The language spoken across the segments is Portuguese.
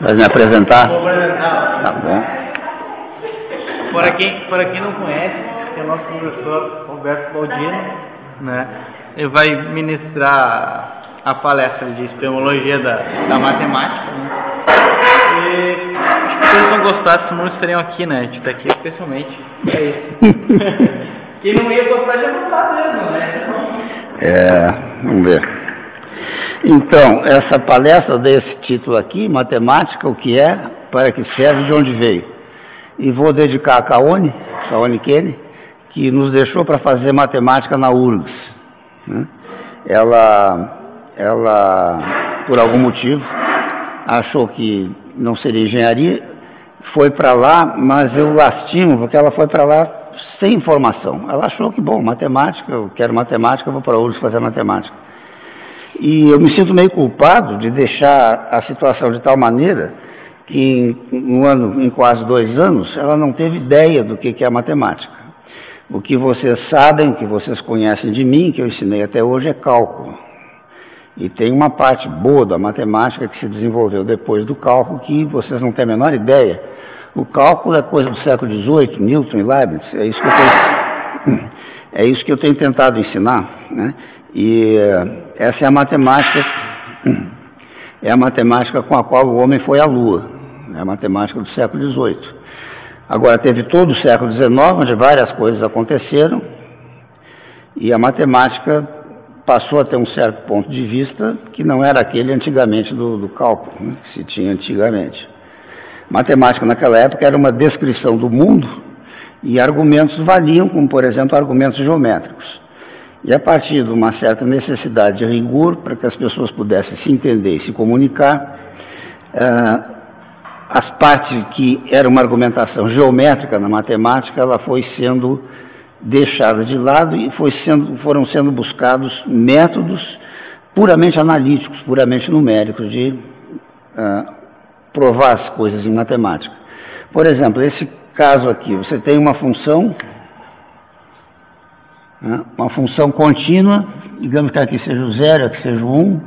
Vai me apresentar? Vou apresentar. Tá bom. Para quem não conhece, é o nosso professor Roberto Baldino, né? Ele vai ministrar a palestra de epistemologia da matemática, né? E acho que se vocês não gostassem, os muros estariam aqui, né? A gente está aqui especialmente para isso. Quem não ia gostar já não está mesmo, né? Vamos ver. Então, essa palestra desse título aqui, Matemática, o que é, para que serve, de onde veio. E vou dedicar a Kaone Kene, que nos deixou para fazer matemática na URGS. Né? Ela, por algum motivo, achou que não seria engenharia, foi para lá, mas eu lastimo, porque ela foi para lá sem informação. Ela achou que, bom, matemática, eu quero matemática, eu vou para a URGS fazer matemática. E eu me sinto meio culpado de deixar a situação de tal maneira que em quase 2 anos, ela não teve ideia do que é a matemática. O que vocês sabem, o que vocês conhecem de mim, que eu ensinei até hoje, é cálculo. E tem uma parte boa da matemática que se desenvolveu depois do cálculo que vocês não têm a menor ideia. O cálculo é coisa do século XVIII, Newton e Leibniz, é isso que eu tenho tentado ensinar, né? E essa é a matemática com a qual o homem foi à Lua, é a matemática do século XVIII. Agora, teve todo o século XIX, onde várias coisas aconteceram, e a matemática passou a ter um certo ponto de vista que não era aquele antigamente do cálculo, né, que se tinha antigamente. Matemática naquela época era uma descrição do mundo, e argumentos valiam, como por exemplo argumentos geométricos. E a partir de uma certa necessidade de rigor, para que as pessoas pudessem se entender e se comunicar, as partes que era uma argumentação geométrica na matemática, ela foi sendo deixada de lado e foram sendo buscados métodos puramente analíticos, puramente numéricos, de provar as coisas em matemática. Por exemplo, esse caso aqui, você tem uma função contínua, digamos que aqui seja o 0, aqui seja o 1,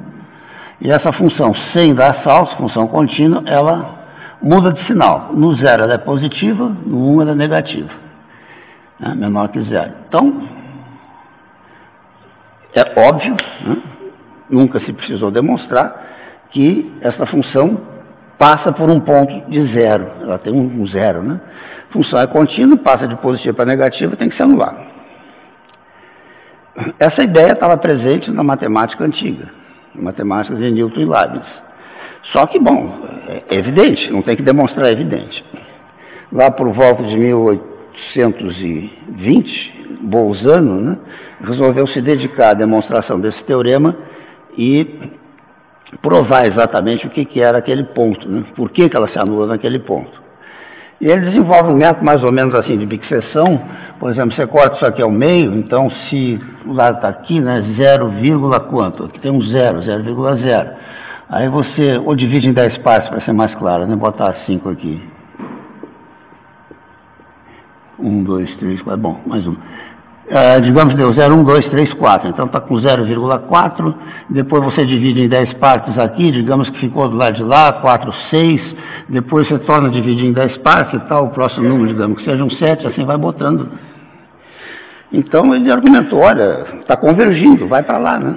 e essa função, sem dar saltos, função contínua, ela muda de sinal. No 0 ela é positiva, no 1 ela é negativa, né? Menor que 0. Então, é óbvio, né? Nunca se precisou demonstrar que essa função passa por um ponto de 0, ela tem um 0, né? A função é contínua, passa de positivo para negativo, tem que se anular. Essa ideia estava presente na matemática antiga, na matemática de Newton e Leibniz. Só que, bom, é evidente, não tem que demonstrar, é evidente. Lá por volta de 1820, Bolzano, né, resolveu se dedicar à demonstração desse teorema e provar exatamente o que era aquele ponto, né, por que ela se anula naquele ponto. E ele desenvolve um método mais ou menos assim de bixeção. Por exemplo, você corta isso aqui ao meio, então se o lado está aqui, né, 0, quanto? Aqui tem um 0, 0,0. Aí você ou divide em 10 partes para ser mais claro, né? Botar 5 aqui. 1, 2, 3, 4, bom, mais um. Digamos que deu 0, 1, 2, 3, 4. Então está com 0,4. Depois você divide em 10 partes aqui, digamos que ficou do lado de lá, 4, 6. Depois você torna a dividir em 10 partes e tal, o próximo número, digamos que seja um 7, assim vai botando. Então ele argumentou, olha, está convergindo, vai para lá, né?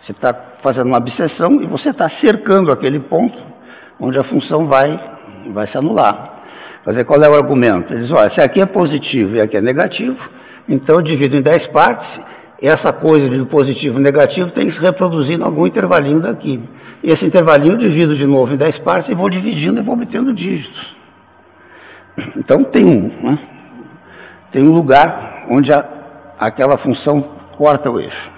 Você está fazendo uma abscissão e você está cercando aquele ponto onde a função vai se anular. Quer dizer, qual é o argumento? Ele diz, olha, se aqui é positivo e aqui é negativo, então eu divido em 10 partes, essa coisa de positivo e negativo tem que se reproduzir em algum intervalinho daqui. E esse intervalinho eu divido de novo em 10 partes e vou dividindo e vou obtendo dígitos. Então tem um lugar onde aquela função corta o eixo.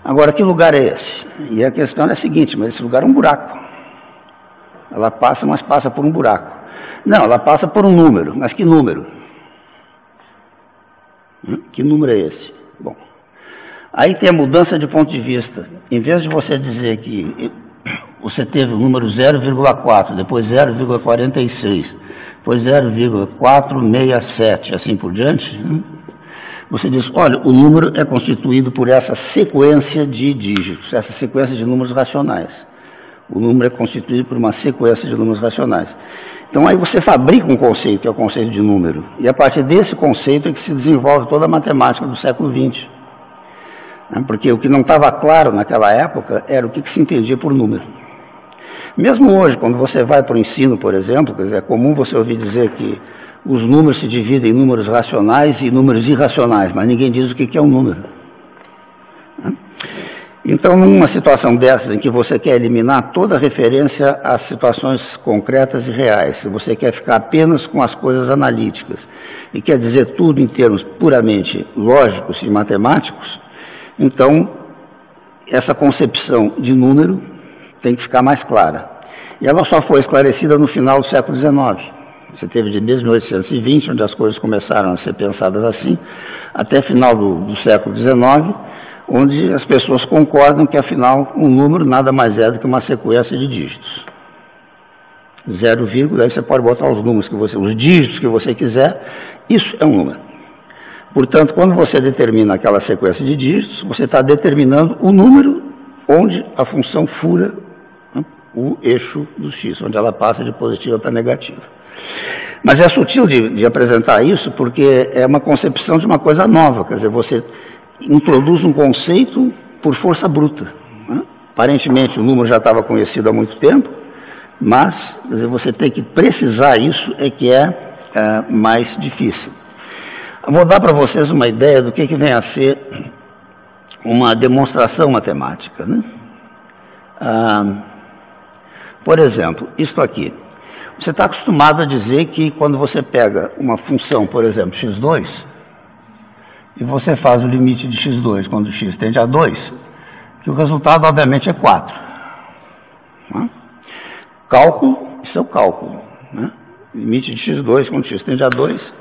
Agora, que lugar é esse? E a questão é a seguinte, mas esse lugar é um buraco. Ela passa, mas passa por um buraco. Não, ela passa por um número. Mas que número? Que número é esse? Bom, aí tem a mudança de ponto de vista. Em vez de você dizer que você teve o número 0,4, depois 0,46, depois 0,467, assim por diante, você diz, olha, o número é constituído por essa sequência de dígitos, essa sequência de números racionais. O número é constituído por uma sequência de números racionais. Então aí você fabrica um conceito, que é o conceito de número, e a partir desse conceito é que se desenvolve toda a matemática do século XX. Porque o que não estava claro naquela época era o que se entendia por número. Mesmo hoje, quando você vai para o ensino, por exemplo, é comum você ouvir dizer que os números se dividem em números racionais e números irracionais, mas ninguém diz o que é um número. Então, numa situação dessas, em que você quer eliminar toda referência às situações concretas e reais, se você quer ficar apenas com as coisas analíticas e quer dizer tudo em termos puramente lógicos e matemáticos, então, essa concepção de número tem que ficar mais clara. E ela só foi esclarecida no final do século XIX. Você teve de 1820, onde as coisas começaram a ser pensadas assim, até final do século XIX, onde as pessoas concordam que, afinal, um número nada mais é do que uma sequência de dígitos. 0, aí você pode botar os números os dígitos que você quiser, isso é um número. Portanto, quando você determina aquela sequência de dígitos, você está determinando o número onde a função fura o eixo do x, onde ela passa de positiva para negativa. Mas é sutil de apresentar isso, porque é uma concepção de uma coisa nova, quer dizer, você introduz um conceito por força bruta. Aparentemente o número já estava conhecido há muito tempo, mas quer dizer, você tem que precisar isso é que é mais difícil. Eu vou dar para vocês uma ideia do que vem a ser uma demonstração matemática. Por exemplo, isto aqui. Você está acostumado a dizer que quando você pega uma função, por exemplo, x2, e você faz o limite de x2 quando x tende a 2, que o resultado, obviamente, é 4. Cálculo, isso é o cálculo. Limite de x2 quando x tende a 2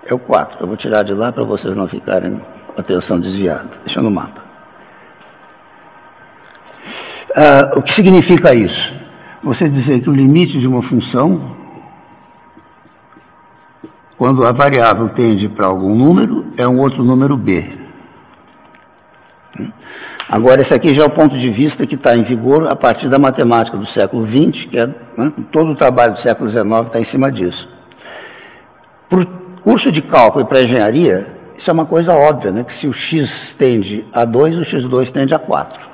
é o 4. Eu vou tirar de lá para vocês não ficarem com a atenção desviada. Deixa no mapa. O que significa isso? Você dizer que o limite de uma função, quando a variável tende para algum número, é um outro número b. Agora, esse aqui já é o ponto de vista que está em vigor a partir da matemática do século XX, que é, todo o trabalho do século XIX está em cima disso. Por curso de cálculo e para engenharia, isso é uma coisa óbvia, que se o x tende a 2, o x2 tende a 4.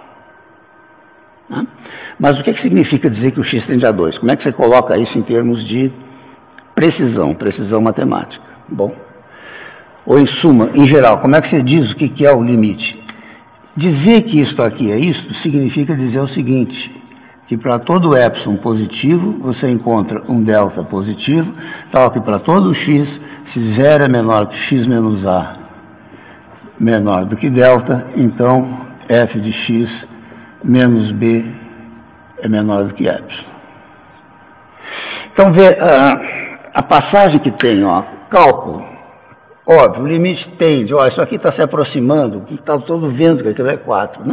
Mas o que significa dizer que o x tende a 2? Como é que você coloca isso em termos de precisão matemática? Bom, ou em suma, em geral, como é que você diz o que é o limite? Dizer que isto aqui é isto significa dizer o seguinte, que para todo epsilon positivo, você encontra um delta positivo, tal que para todo x, se 0 é menor que x menos a menor do que delta, então f de x menos b é menor do que epsilon. Então, vê a passagem que tem, cálculo, óbvio, o limite tende, isso aqui está se aproximando, está todo vendo que aquilo é 4,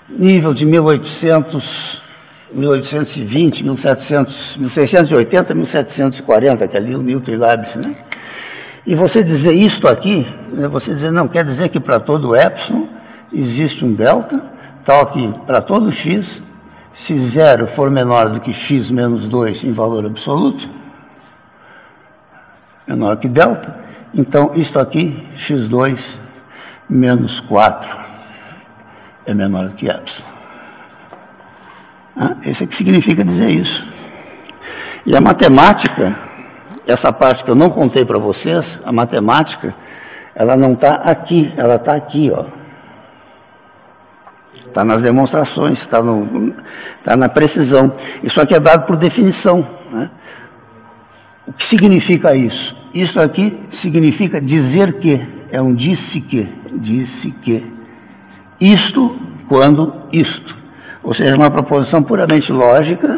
nível de 1820, 1680, 1740, que ali o Newton e Leibniz, E você dizer isto aqui, você dizer, não, quer dizer que para todo epsilon existe um delta, tal que para todo x, se 0 for menor do que x menos 2 em valor absoluto, menor que delta, então isto aqui, x2 menos 4, é menor do que epsilon. Isso é que significa dizer isso. E a matemática, essa parte que eu não contei para vocês, a matemática, ela não está aqui, ela está aqui, Está nas demonstrações, está na precisão. Isso aqui é dado por definição. O que significa isso? Isso aqui significa dizer que, é um disse que. Isto quando isto. Ou seja, uma proposição puramente lógica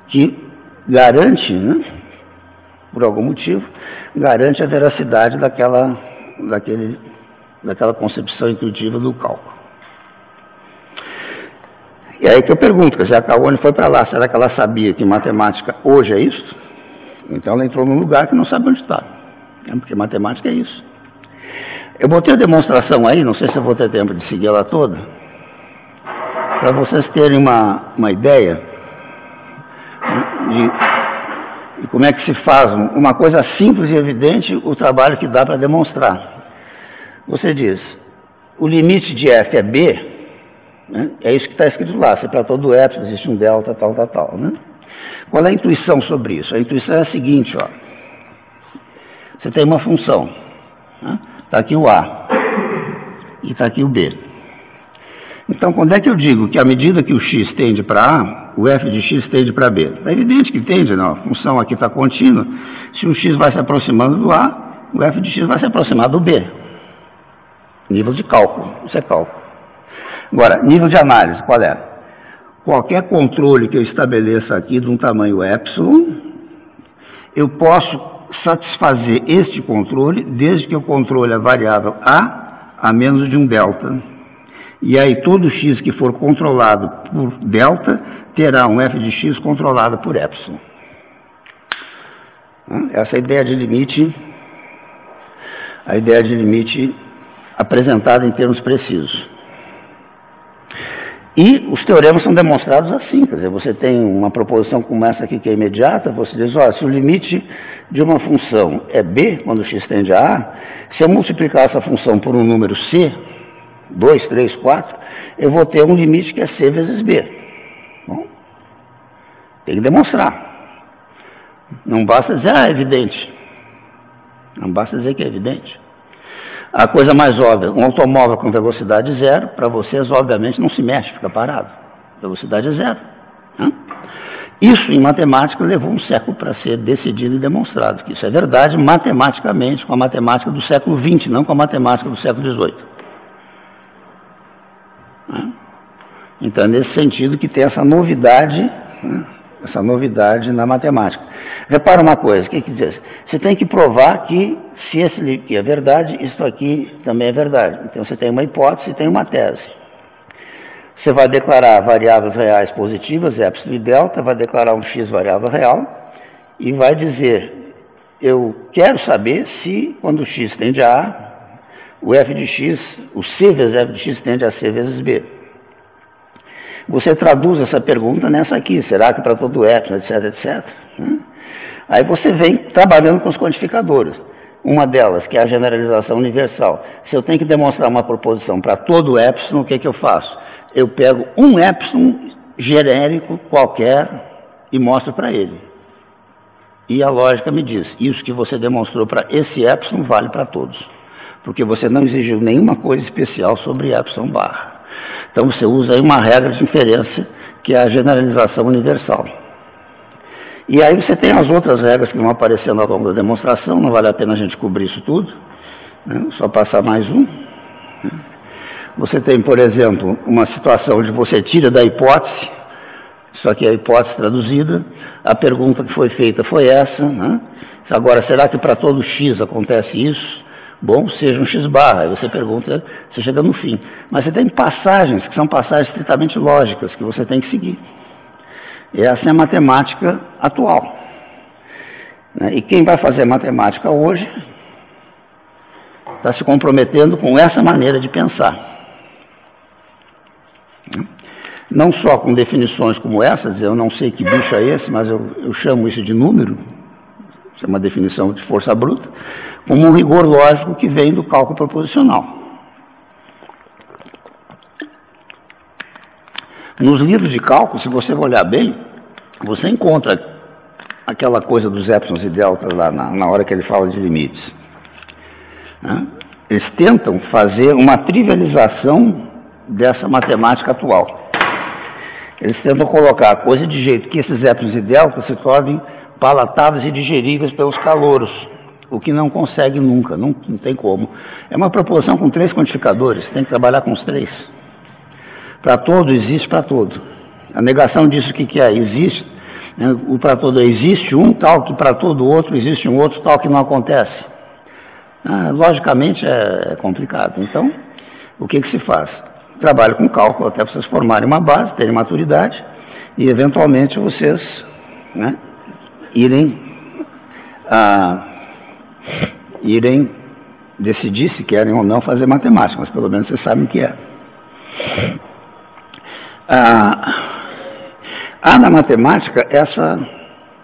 que garante, por algum motivo, garante a veracidade daquela concepção intuitiva do cálculo. E aí que eu pergunto, quer dizer, a Kaone foi para lá, será que ela sabia que matemática hoje é isso? Então ela entrou num lugar que não sabe onde está, porque matemática é isso. Eu botei a demonstração aí, não sei se eu vou ter tempo de seguir ela toda, para vocês terem uma ideia de como é que se faz uma coisa simples e evidente, o trabalho que dá para demonstrar. Você diz, o limite de f é b, né? É isso que está escrito lá, se para todo epsilon existe um delta, tal, né? Qual é a intuição sobre isso? A intuição é a seguinte, ó. Você tem uma função, né? Está aqui o a e está aqui o b. Então, quando é que eu digo que à medida que o x tende para a, o f de x tende para b? É evidente que tende, não. A função aqui está contínua. Se o x vai se aproximando do a, o f de x vai se aproximar do b. Nível de cálculo, isso é cálculo. Agora, nível de análise, qual é? Qualquer controle que eu estabeleça aqui de um tamanho epsilon, eu posso satisfazer este controle desde que eu controle a variável a menos de um delta. E aí todo x que for controlado por delta terá um f de x controlado por epsilon. Essa é a ideia de limite, apresentada em termos precisos. E os teoremas são demonstrados assim, quer dizer, você tem uma proposição como essa aqui que é imediata, você diz, olha, se o limite de uma função é b, quando x tende a a, se eu multiplicar essa função por um número c, 2, 3, 4, eu vou ter um limite que é c vezes b. Bom, tem que demonstrar. Não basta dizer, é evidente. Não basta dizer que é evidente. A coisa mais óbvia, um automóvel com velocidade zero, para vocês, obviamente, não se mexe, fica parado. Velocidade é zero. Né? Isso, em matemática, levou um século para ser decidido e demonstrado, que isso é verdade matematicamente, com a matemática do século XX, não com a matemática do século XVIII. Né? Então, é nesse sentido que tem essa novidade, né? Essa novidade na matemática. Repara uma coisa, o que quer dizer? Você tem que provar que, se esse aqui é verdade, isso aqui também é verdade. Então, você tem uma hipótese e tem uma tese. Você vai declarar variáveis reais positivas, epsilon e delta, vai declarar um x variável real, e vai dizer, eu quero saber se, quando o x tende a a, o f de x, o c vezes f de x tende a c vezes b. Você traduz essa pergunta nessa aqui, será que para todo epsilon, etc, etc. Aí você vem trabalhando com os quantificadores. Uma delas, que é a generalização universal. Se eu tenho que demonstrar uma proposição para todo epsilon, o que eu faço? Eu pego um epsilon genérico qualquer e mostro para ele. E a lógica me diz, isso que você demonstrou para esse epsilon vale para todos. Porque você não exigiu nenhuma coisa especial sobre epsilon barra. Então você usa aí uma regra de inferência, que é a generalização universal. E aí você tem as outras regras que vão aparecendo ao longo da demonstração, não vale a pena a gente cobrir isso tudo, né? Só passar mais um. Você tem, por exemplo, uma situação onde você tira da hipótese, isso aqui é a hipótese traduzida, a pergunta que foi feita foi essa, né? Agora, será que para todo x acontece isso? Bom, seja um x barra, aí você pergunta, você chega no fim. Mas você tem passagens, que são passagens estritamente lógicas, que você tem que seguir. E essa é a matemática atual. E quem vai fazer matemática hoje está se comprometendo com essa maneira de pensar. Não só com definições como essa, dizer, eu não sei que bicho é esse, mas eu chamo isso de número, isso é uma definição de força bruta, como um rigor lógico que vem do cálculo proposicional. Nos livros de cálculo, se você olhar bem, você encontra aquela coisa dos épsilons e deltas lá na hora que ele fala de limites. Né? Eles tentam fazer uma trivialização dessa matemática atual. Eles tentam colocar a coisa de jeito que esses épsilons e deltas se tornem palatáveis e digeríveis pelos calouros, o que não consegue nunca, não tem como. É uma proposição com 3 quantificadores, tem que trabalhar com os 3. Para todo existe para todo. A negação disso o que é? Existe, né? O para todo existe um tal que para todo outro existe um outro tal que não acontece. Logicamente é complicado. Então, o que se faz? Trabalho com cálculo até vocês formarem uma base, terem maturidade e eventualmente vocês, né, irem decidir se querem ou não fazer matemática, mas pelo menos vocês sabem o que é. Há na matemática essa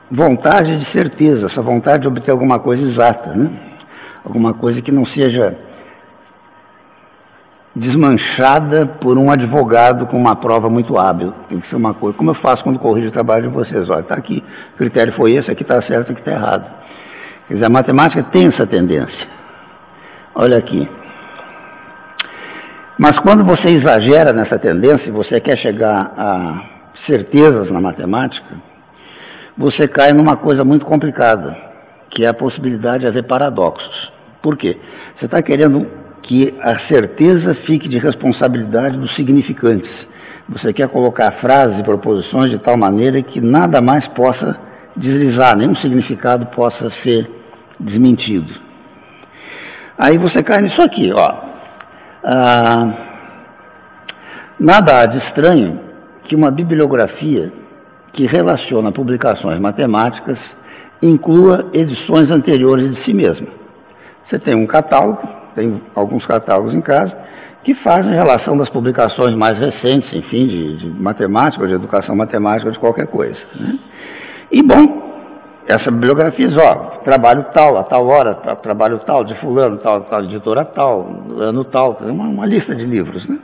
vontade de certeza, essa vontade de obter alguma coisa exata, né? Alguma coisa que não seja desmanchada por um advogado com uma prova muito hábil. Tem que ser uma coisa, como eu faço quando corrijo o trabalho de vocês. Olha, está aqui, o critério foi esse, aqui está certo, aqui está errado. Quer dizer, a matemática tem essa tendência. Olha aqui. Mas quando você exagera nessa tendência, você quer chegar a certezas na matemática, você cai numa coisa muito complicada, que é a possibilidade de haver paradoxos. Por quê? Você está querendo que a certeza fique de responsabilidade dos significantes. Você quer colocar frases e proposições de tal maneira que nada mais possa deslizar, nenhum significado possa ser desmentido. Aí você cai nisso aqui, ó. Nada há de estranho que uma bibliografia que relaciona publicações matemáticas inclua edições anteriores de si mesma. Você tem um catálogo, tem alguns catálogos em casa, que fazem relação das publicações mais recentes, enfim, de matemática, ou de educação matemática, ou de qualquer coisa, né? E, bom, essa bibliografia diz, ó, trabalho tal, a tal hora, trabalho tal, de fulano, tal, editora tal, ano tal, uma lista de livros, né?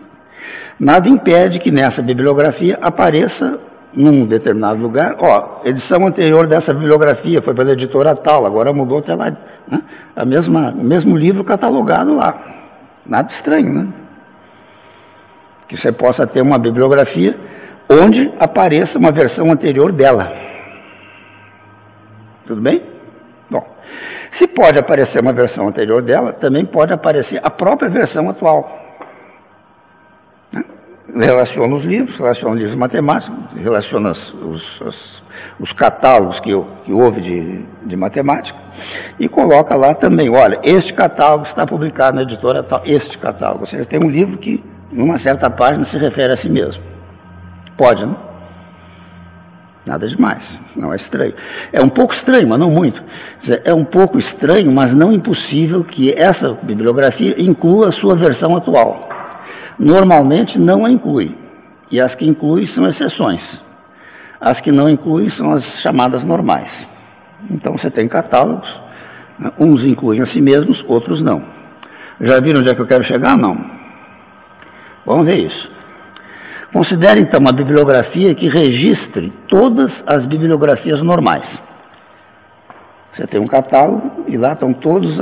Nada impede que nessa bibliografia apareça, num determinado lugar, ó, edição anterior dessa bibliografia foi pela editora tal, agora mudou até lá, né? O mesmo livro catalogado lá. Nada estranho, né? Que você possa ter uma bibliografia onde apareça uma versão anterior dela. Tudo bem? Bom, se pode aparecer uma versão anterior dela, também pode aparecer a própria versão atual. Relaciona os livros matemáticos, relaciona os catálogos que houve de matemática e coloca lá também, olha, este catálogo está publicado na editora tal, este catálogo. Ou seja, tem um livro que, numa certa página, se refere a si mesmo. Pode, não? Nada demais, não é estranho. É um pouco estranho, mas não muito. É um pouco estranho, mas não impossível que essa bibliografia inclua a sua versão atual. Normalmente não a inclui, e as que inclui são exceções. As que não incluem são as chamadas normais. Então você tem catálogos, né? Uns incluem a si mesmos, outros não. Já viram onde é que eu quero chegar? Não. Vamos ver isso. Considere então uma bibliografia que registre todas as bibliografias normais. Você tem um catálogo e lá estão todos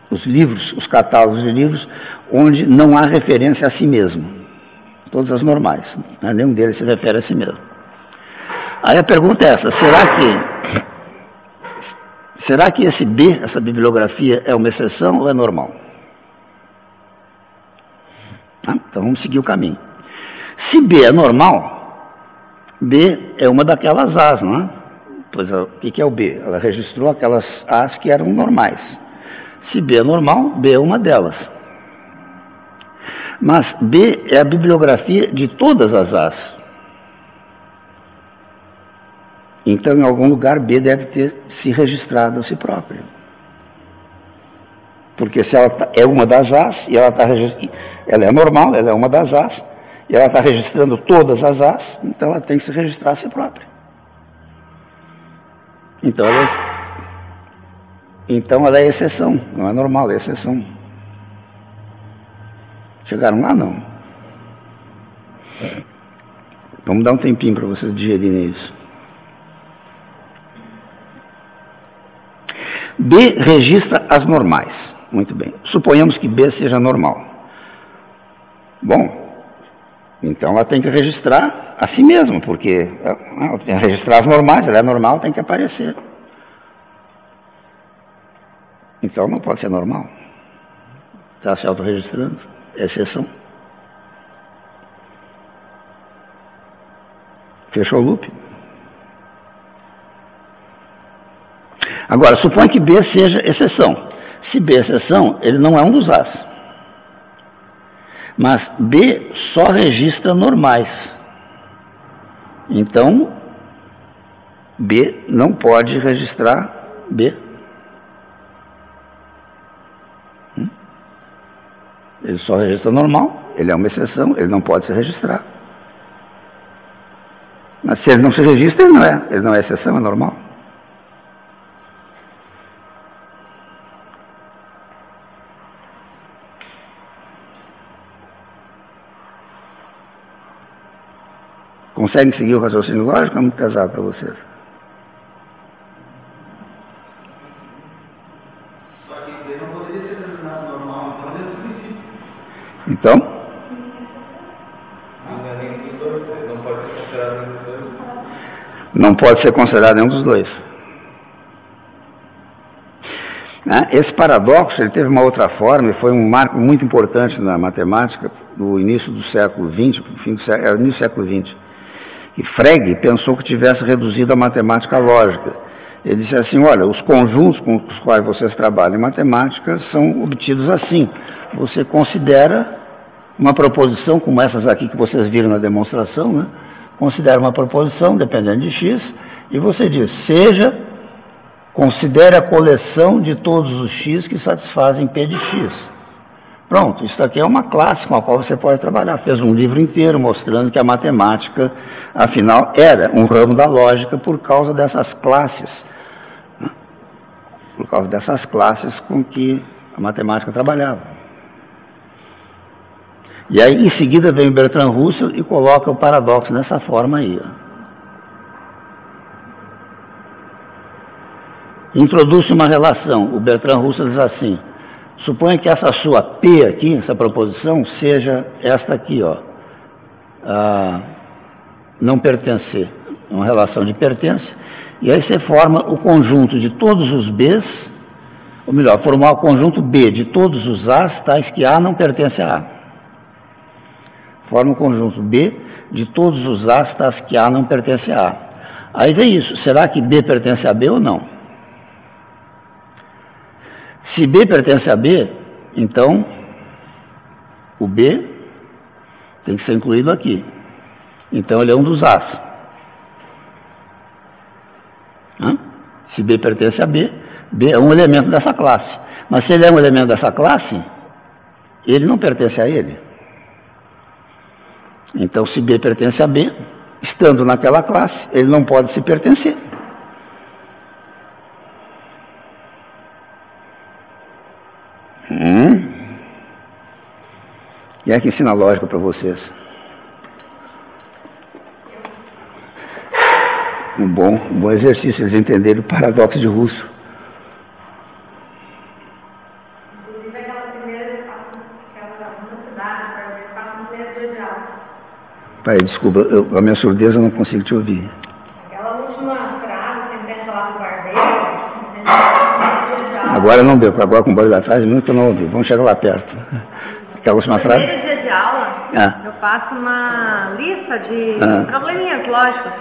os livros, os catálogos de livros, onde não há referência a si mesmo. Todas as normais, né? Nenhum deles se refere a si mesmo. Aí a pergunta é essa, será que esse B, essa bibliografia, é uma exceção ou é normal? Então vamos seguir o caminho. Se B é normal, B é uma daquelas As, não é? Pois o que é o B? Ela registrou aquelas As que eram normais. Se B é normal, B é uma delas. Mas B é a bibliografia de todas as As. Então, em algum lugar, B deve ter se registrado a si própria. Porque se ela é uma das As, e ela é normal, ela é uma das As, e ela está registrando todas as As, então ela tem que se registrar a si própria. Então ela é exceção, não é normal, é exceção. Chegaram lá? Não. Vamos dar um tempinho para vocês digerirem isso. B registra as normais. Muito bem. Suponhamos que B seja normal. Bom, então ela tem que registrar a si mesma, porque ela tem que registrar as normais, ela é normal, tem que aparecer. Então não pode ser normal. Está se autorregistrando, é exceção. Fechou o loop? Agora, supõe que B seja exceção. Se B é exceção, ele não é um dos As. Mas B só registra normais. Então, B não pode registrar B. Ele só registra normal, ele é uma exceção, ele não pode se registrar. Mas se ele não se registra, ele não é exceção, é normal. Conseguem seguir o raciocínio lógico? É muito pesado para vocês. Só que ele não poderia ser determinado normal, então ele é subjetivo. Então? Não pode ser considerado nenhum dos dois. Não pode ser considerado nenhum dos dois. Esse paradoxo ele teve uma outra forma e foi um marco muito importante na matemática do início do século XX, início do século XX. E Frege pensou que tivesse reduzido a matemática lógica. Ele disse assim, olha, os conjuntos com os quais vocês trabalham em matemática são obtidos assim. Você considera uma proposição, como essas aqui que vocês viram na demonstração, né? Considera uma proposição, dependendo de x, e você diz, considere a coleção de todos os x que satisfazem P de x. Pronto, isso aqui é uma classe com a qual você pode trabalhar. Fez um livro inteiro mostrando que a matemática, afinal, era um ramo da lógica por causa dessas classes. Por causa dessas classes com que a matemática trabalhava. E aí, em seguida, vem o Bertrand Russell e coloca o paradoxo nessa forma aí. Introduz uma relação. O Bertrand Russell diz assim, suponha que essa sua P aqui, essa proposição, seja esta aqui, não pertencer, uma relação de pertence, e aí você forma o conjunto de todos os Bs, ou melhor, formar o conjunto B de todos os As, tais que A não pertence a A. Forma o conjunto B de todos os As, tais que A não pertence a A. Aí vem isso, será que B pertence a B ou não? Se B pertence a B, então o B tem que ser incluído aqui. Então ele é um dos As. Se B pertence a B, B é um elemento dessa classe. Mas se ele é um elemento dessa classe, ele não pertence a ele. Então se B pertence a B, estando naquela classe, ele não pode se pertencer. E é que ensina lógica para vocês. Um bom exercício, eles entenderem o paradoxo de Russell. Inclusive aquela primeira de aula. Pai, desculpa, a minha surdez eu não consigo te ouvir. Aquela última frase, que ele falar do barbeiro, agora não deu, agora com o barulho atrás, muito que eu não ouvi. Vamos chegar lá perto. Aquela última frase? No primeiro dia de aula, eu faço uma lista de probleminhas lógicos.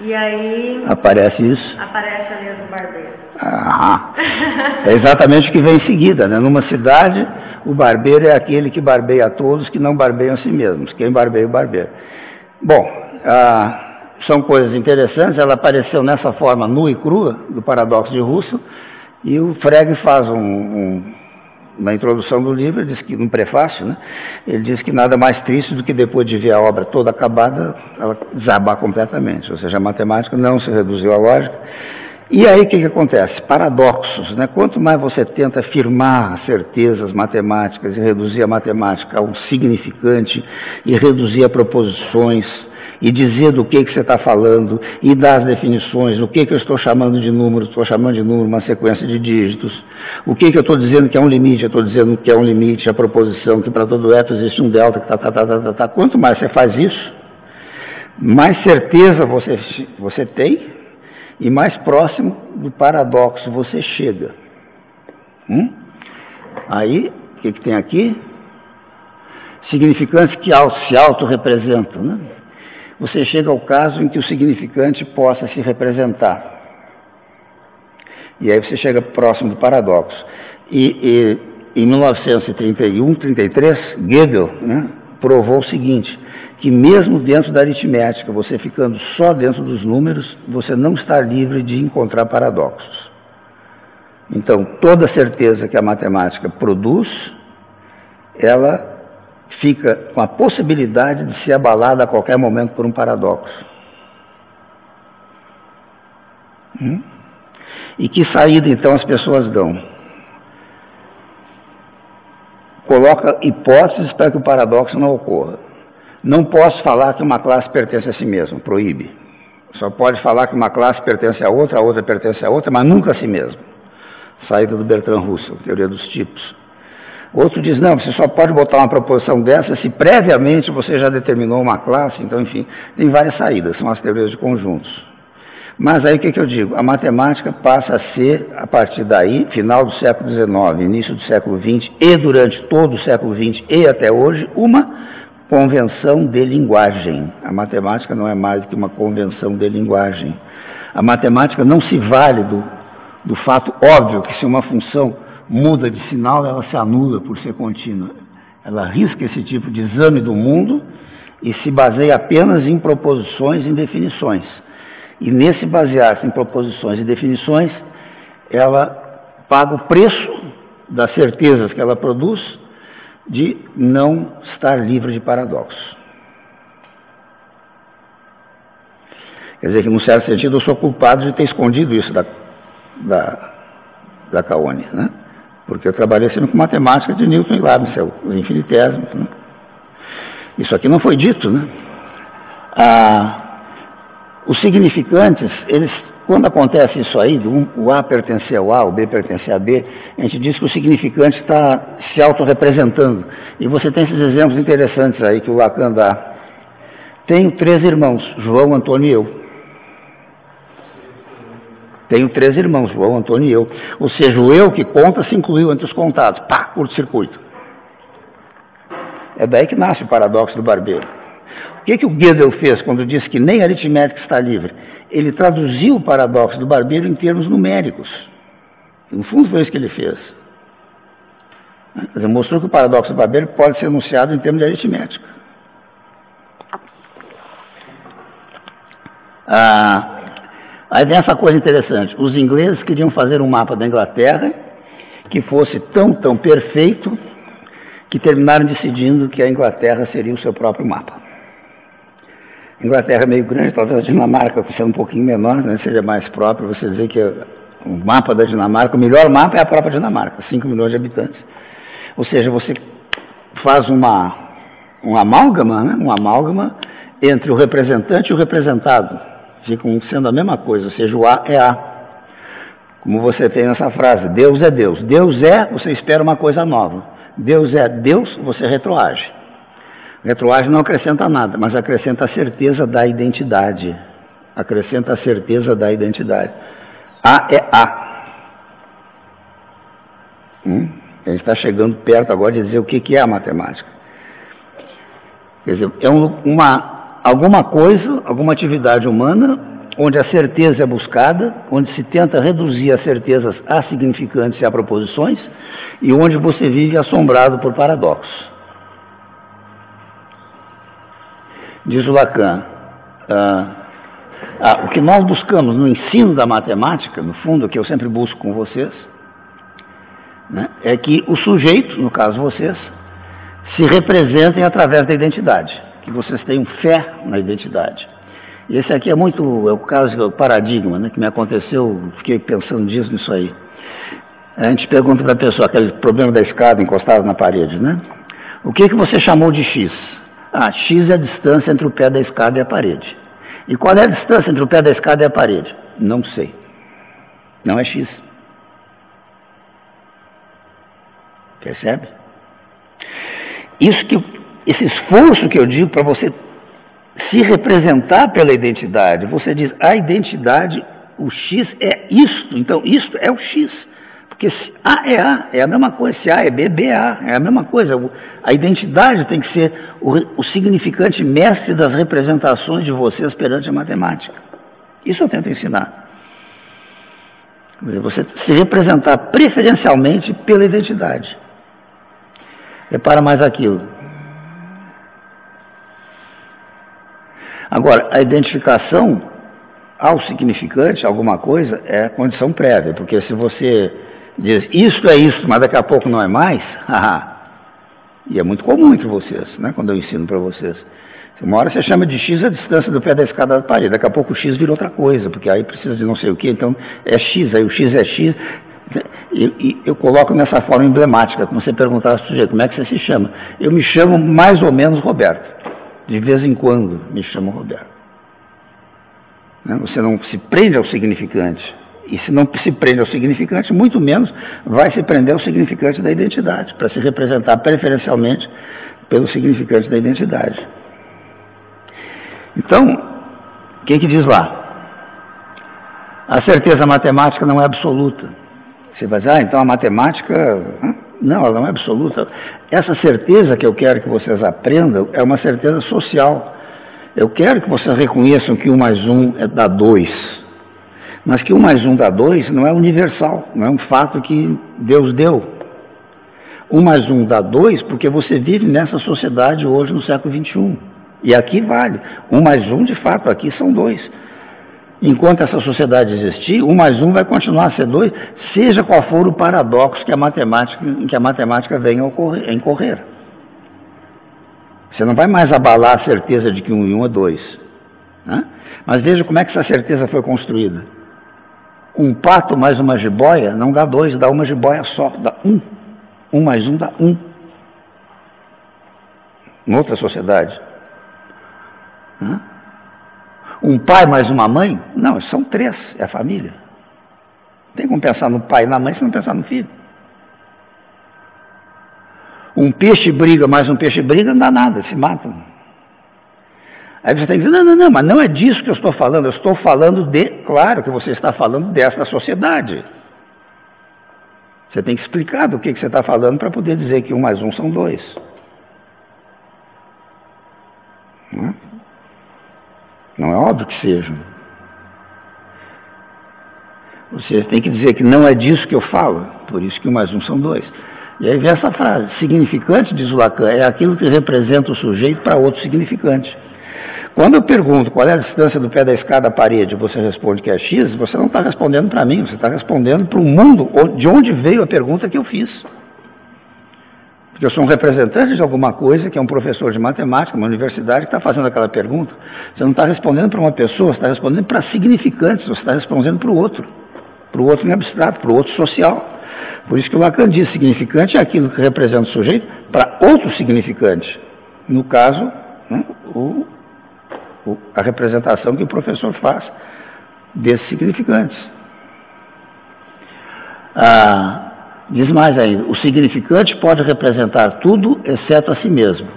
E aí... Aparece isso? Aparece a lei do barbeiro. É exatamente o que vem em seguida, né? Numa cidade, o barbeiro é aquele que barbeia a todos que não barbeiam a si mesmos. Quem barbeia o barbeiro. Bom, são coisas interessantes. Ela apareceu nessa forma nua e crua, do paradoxo de Russell, e o Frege faz na introdução do livro, ele diz que, no prefácio, né, ele diz que nada mais triste do que depois de ver a obra toda acabada, ela desabar completamente, ou seja, a matemática não se reduziu à lógica. E aí o que acontece? Paradoxos, né? Quanto mais você tenta afirmar certezas matemáticas e reduzir a matemática a um significante e reduzir a proposições, e dizer do que você está falando, e dar as definições, o que eu estou chamando de número, estou chamando de número uma sequência de dígitos, o que eu estou dizendo que é um limite, eu estou dizendo que é um limite, a proposição, que para todo eto existe um delta, que tá. Quanto mais você faz isso, mais certeza você tem, e mais próximo do paradoxo você chega. Aí, o que tem aqui? Significantes que se autorrepresentam, né? Você chega ao caso em que o significante possa se representar. E aí você chega próximo do paradoxo. E em 1931, 33, Gödel, né, provou o seguinte, que mesmo dentro da aritmética, você ficando só dentro dos números, você não está livre de encontrar paradoxos. Então, toda certeza que a matemática produz, ela fica com a possibilidade de ser abalada a qualquer momento por um paradoxo. E que saída, então, as pessoas dão? Coloca hipóteses para que o paradoxo não ocorra. Não posso falar que uma classe pertence a si mesma, proíbe. Só pode falar que uma classe pertence a outra pertence a outra, mas nunca a si mesma. Saída do Bertrand Russell, teoria dos tipos. Outro diz, não, você só pode botar uma proposição dessa se previamente você já determinou uma classe. Então, enfim, tem várias saídas, são as teorias de conjuntos. Mas aí o que eu digo? A matemática passa a ser, a partir daí, final do século XIX, início do século XX, e durante todo o século XX e até hoje, uma convenção de linguagem. A matemática não é mais do que uma convenção de linguagem. A matemática não se vale do fato óbvio que se uma função muda de sinal, ela se anula por ser contínua. Ela risca esse tipo de exame do mundo e se baseia apenas em proposições e em definições. E nesse basear-se em proposições e definições, ela paga o preço das certezas que ela produz de não estar livre de paradoxos. Quer dizer que, num certo sentido, eu sou culpado de ter escondido isso da Caone, né? Porque eu trabalhei sempre com matemática de Newton e Leibniz, os infinitésimos, né? Isso aqui não foi dito, né? Os significantes, quando acontece isso aí, o A pertencer ao A, o B pertencer a B, a gente diz que o significante está se autorrepresentando. E você tem esses exemplos interessantes aí que o Lacan dá. Tenho 3 irmãos, João, Antônio e eu. Tenho 3 irmãos, João, Antônio e eu. Ou seja, o eu que conta se incluiu entre os contados. Pá, curto-circuito. É daí que nasce o paradoxo do barbeiro. O que o Gödel fez quando disse que nem a aritmética está livre? Ele traduziu o paradoxo do barbeiro em termos numéricos. No fundo foi isso que ele fez. Ele mostrou que o paradoxo do barbeiro pode ser enunciado em termos de aritmética. Aí vem essa coisa interessante. Os ingleses queriam fazer um mapa da Inglaterra que fosse tão perfeito que terminaram decidindo que a Inglaterra seria o seu próprio mapa. A Inglaterra é meio grande, talvez a Dinamarca seja um pouquinho menor, né, seja mais próprio você dizer que o mapa da Dinamarca, o melhor mapa é a própria Dinamarca, 5 milhões de habitantes. Ou seja, você faz um amálgama, né, um amálgama entre o representante e o representado. Ficam sendo a mesma coisa, ou seja, o A é A. Como você tem nessa frase, Deus é Deus. Deus é, você espera uma coisa nova. Deus é Deus, você retroage. Retroage não acrescenta nada, mas acrescenta a certeza da identidade. Acrescenta a certeza da identidade. A é A. A gente está chegando perto agora de dizer o que é a matemática. Quer dizer, é alguma coisa, alguma atividade humana, onde a certeza é buscada, onde se tenta reduzir as certezas a significantes e a proposições, e onde você vive assombrado por paradoxos. Diz o Lacan, o que nós buscamos no ensino da matemática, no fundo, que eu sempre busco com vocês, né, é que o sujeito, no caso vocês, se representem através da identidade, que vocês tenham fé na identidade. E esse aqui é o caso do paradigma, né, que me aconteceu, fiquei pensando nisso aí. A gente pergunta para a pessoa, aquele problema da escada encostada na parede, né? O que você chamou de X? X é a distância entre o pé da escada e a parede. E qual é a distância entre o pé da escada e a parede? Não sei. Não é X. Percebe? Esse esforço que eu digo para você se representar pela identidade, você diz, a identidade, o X é isto, então isto é o X. Porque se A é A, é a mesma coisa, se A é B, B é A, é a mesma coisa. A identidade tem que ser o significante mestre das representações de vocês perante a matemática. Isso eu tento ensinar. Você se representar preferencialmente pela identidade. Repara mais aquilo. Agora, a identificação ao significante, alguma coisa, é condição prévia, porque se você diz, isto é isso, mas daqui a pouco não é mais, e é muito comum entre vocês, né, quando eu ensino para vocês, Uma hora você chama de x a distância do pé da escada da parede, daqui a pouco o x vira outra coisa, porque aí precisa de não sei o que, então é x, aí o x é x. E eu coloco nessa forma emblemática, como você perguntar ao sujeito, como é que você se chama? Eu me chamo mais ou menos Roberto, de vez em quando me chamo Roberto. Você não se prende ao significante, e se não se prende ao significante, muito menos vai se prender ao significante da identidade, para se representar preferencialmente pelo significante da identidade. Então, o que diz lá? A certeza matemática não é absoluta. Você vai dizer, então a matemática... Não, ela não é absoluta. Essa certeza que eu quero que vocês aprendam é uma certeza social. Eu quero que vocês reconheçam que 1 mais 1 dá 2. Mas que 1 mais 1 dá 2 não é universal, não é um fato que Deus deu. 1 mais 1 dá 2 porque você vive nessa sociedade hoje no século XXI. E aqui vale. 1 mais 1, de fato, aqui são 2. Enquanto essa sociedade existir, 1 mais 1 vai continuar a ser 2, seja qual for o paradoxo que em que a matemática venha a incorrer. Você não vai mais abalar a certeza de que 1 e 1 é 2. Né? Mas veja como é que essa certeza foi construída. Um pato mais uma jiboia não dá 2, dá uma jiboia só, dá 1. 1 mais 1 dá 1. Em outra sociedade. Um pai mais uma mãe? Não, são 3, é a família. Não tem como pensar no pai e na mãe se não pensar no filho. Um peixe briga mais um peixe briga, não dá nada, se matam. Aí você tem que dizer, não, mas não é disso que eu estou falando, eu estou falando claro que você está falando dessa sociedade. Você tem que explicar do que você está falando para poder dizer que 1 mais 1 são 2. Não é óbvio que seja. Você tem que dizer que não é disso que eu falo, por isso que 1 mais 1 são 2. E aí vem essa frase, significante, diz o Lacan, é aquilo que representa o sujeito para outro significante. Quando eu pergunto qual é a distância do pé da escada à parede, você responde que é x, você não está respondendo para mim, você está respondendo para o mundo de onde veio a pergunta que eu fiz. Porque eu sou um representante de alguma coisa, que é um professor de matemática, uma universidade, que está fazendo aquela pergunta. Você não está respondendo para uma pessoa, você está respondendo para significantes, você está respondendo para o outro em abstrato, para o outro social. Por isso que o Lacan diz, significante é aquilo que representa o sujeito para outro significante. No caso, né, a representação que o professor faz desses significantes. Diz mais ainda, o significante pode representar tudo exceto a si mesmo.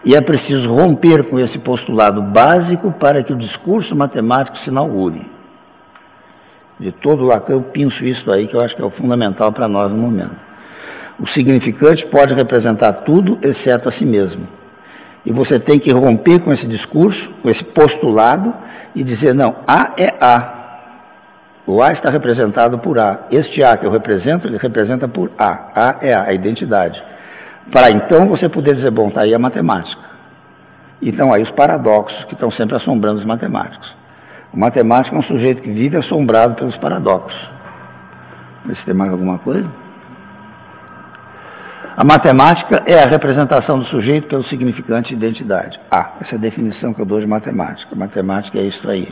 E é preciso romper com esse postulado básico para que o discurso matemático se inaugure. De todo Lacan eu pinço isso aí, que eu acho que é o fundamental para nós no momento. O significante pode representar tudo exceto a si mesmo. E você tem que romper com esse discurso, com esse postulado, e dizer, não, A é A. O A está representado por A. Este A que eu represento, ele representa por A. A é A, a identidade. Para então você poder dizer, bom, está aí a matemática. Então aí os paradoxos que estão sempre assombrando os matemáticos. O matemático é um sujeito que vive assombrado pelos paradoxos. Vê se tem mais alguma coisa. A matemática é a representação do sujeito pelo significante de identidade. Essa é a definição que eu dou de matemática. Matemática é isso aí.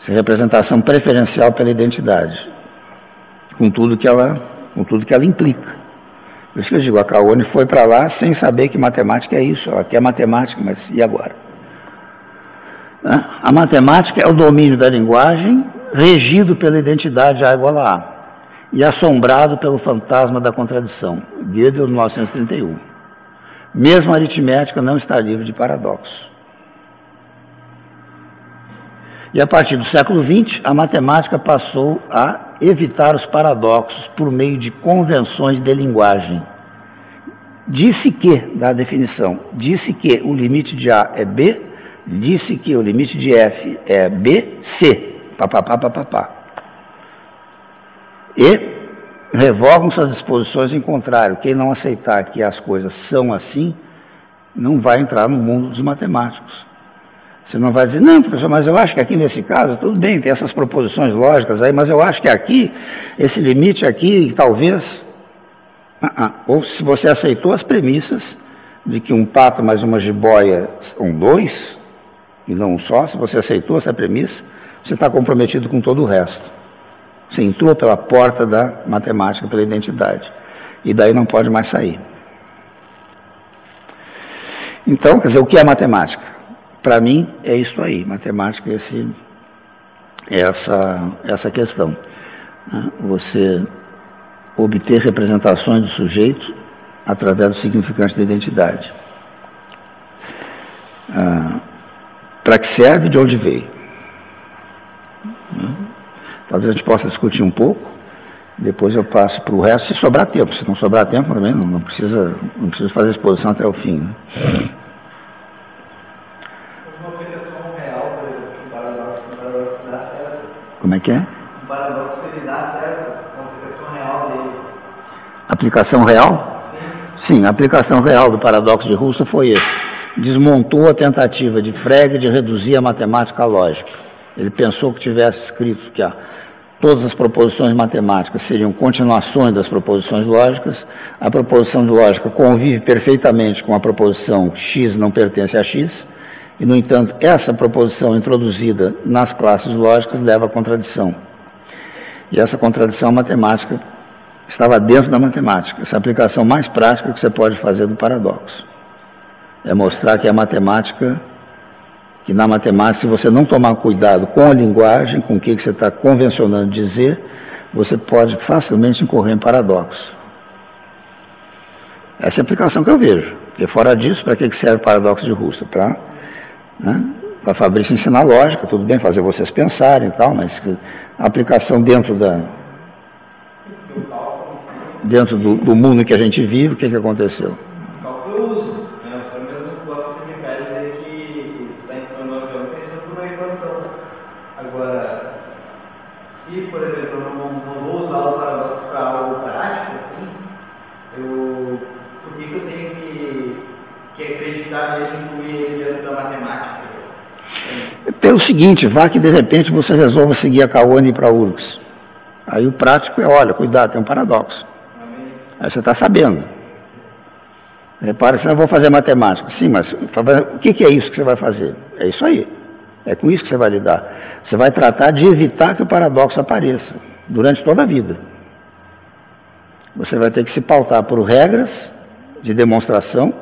Essa representação preferencial pela identidade, com tudo que ela implica. Por isso que eu digo, a Kaone foi para lá sem saber que matemática é isso, ela quer matemática, mas e agora? A matemática é o domínio da linguagem, regido pela identidade A igual a A, e assombrado pelo fantasma da contradição, Gödel, 1931. Mesmo a aritmética não está livre de paradoxos. E a partir do século XX, a matemática passou a evitar os paradoxos por meio de convenções de linguagem. Disse que, da definição, disse que o limite de A é B, disse que o limite de F é B, C, papapá. E revogam-se as disposições em contrário. Quem não aceitar que as coisas são assim, não vai entrar no mundo dos matemáticos. Você não vai dizer, não, professor, mas eu acho que aqui nesse caso, tudo bem, tem essas proposições lógicas aí, mas eu acho que aqui, esse limite aqui, talvez... Ou se você aceitou as premissas, de que um pato mais uma jiboia são 2, e não um só, se você aceitou essa premissa, você está comprometido com todo o resto. Você entrou pela porta da matemática, pela identidade. E daí não pode mais sair. Então, quer dizer, o que é matemática? Para mim, é isso aí. Matemática é essa questão. Você obter representações do sujeito através do significante da identidade. Para que serve e de onde veio. Talvez a gente possa discutir um pouco, depois eu passo para o resto, se sobrar tempo. Se não sobrar tempo, também não precisa fazer exposição até o fim. Né? Uma aplicação real, por exemplo, um paradoxo dá certo. Como é que é? Um paradoxo ele dá certo, uma aplicação real dele. Aplicação real? Sim, a aplicação real do paradoxo de Russell foi esse. Desmontou a tentativa de Frege de reduzir a matemática à lógica. Ele pensou que tivesse escrito que todas as proposições matemáticas seriam continuações das proposições lógicas. A proposição de lógica convive perfeitamente com a proposição x não pertence a x. E, no entanto, essa proposição introduzida nas classes lógicas leva à contradição. E essa contradição matemática estava dentro da matemática. Essa é a aplicação mais prática que você pode fazer do paradoxo. É mostrar que a matemática, que na matemática, se você não tomar cuidado com a linguagem, com o que você está convencionando dizer, você pode facilmente incorrer em paradoxo. Essa é a aplicação que eu vejo. Porque fora disso, para que serve o paradoxo de Russell? Para Fabrício ensinar lógica, tudo bem, fazer vocês pensarem e tal, mas a aplicação dentro do mundo que a gente vive, o que aconteceu? O cálculo eu uso, né? Foi mesmo o bloco que me quer dizer que está ensinando o avião pensando por uma equação. Agora, se, por exemplo, eu não vou usar o paradoxo para algo prático, assim, por que eu tenho que acreditar nele e incluir ele dentro da matemática? Pelo seguinte, vá que de repente você resolva seguir a Kawane para a URGS. Aí o prático é, olha, cuidado, tem um paradoxo. Aí você está sabendo. Repare, se eu vou fazer matemática. Sim, mas o que é isso que você vai fazer? É isso aí. É com isso que você vai lidar. Você vai tratar de evitar que o paradoxo apareça durante toda a vida. Você vai ter que se pautar por regras de demonstração,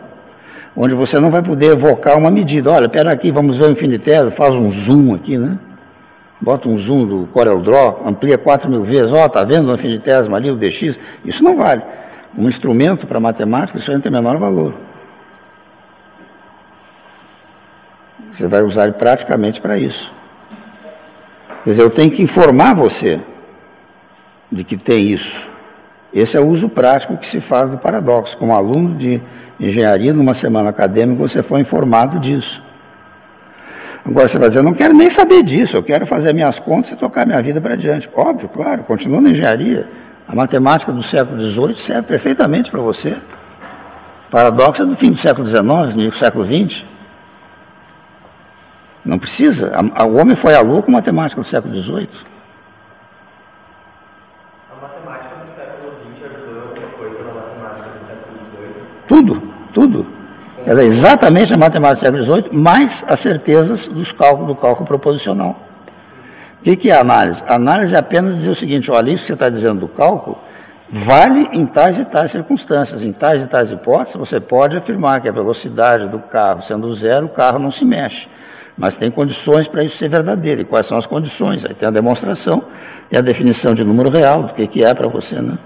onde você não vai poder evocar uma medida. Olha, espera aqui, vamos ver o infinitésimo, faz um zoom aqui, né? Bota um zoom do CorelDRAW, amplia 4.000 vezes, tá vendo o infinitésimo ali, o dx? Isso não vale. Um instrumento para matemática, isso aí não tem menor valor. Você vai usar ele praticamente para isso. Quer dizer, eu tenho que informar você de que tem isso. Esse é o uso prático que se faz do paradoxo. Como aluno de engenharia, numa semana acadêmica, você foi informado disso. Agora você vai dizer, eu não quero nem saber disso, eu quero fazer minhas contas e tocar minha vida para adiante. Óbvio, claro, continua na engenharia. A matemática do século XVIII serve perfeitamente para você. Paradoxo é do fim do século XIX, no século XX. Não precisa. O homem foi à lua com matemática do século XVIII. A matemática do século XX ajudou alguma coisa na matemática do século XVIII? Tudo. Ela é exatamente a matemática do século XVIII, mais as certezas do cálculo proposicional. O que é a análise? A análise é apenas dizer o seguinte, olha, isso que você está dizendo do cálculo, vale em tais e tais circunstâncias. Em tais e tais hipóteses, você pode afirmar que a velocidade do carro sendo zero, o carro não se mexe. Mas tem condições para isso ser verdadeiro. E quais são as condições? Aí tem a demonstração e a definição de número real, do que é para você, né?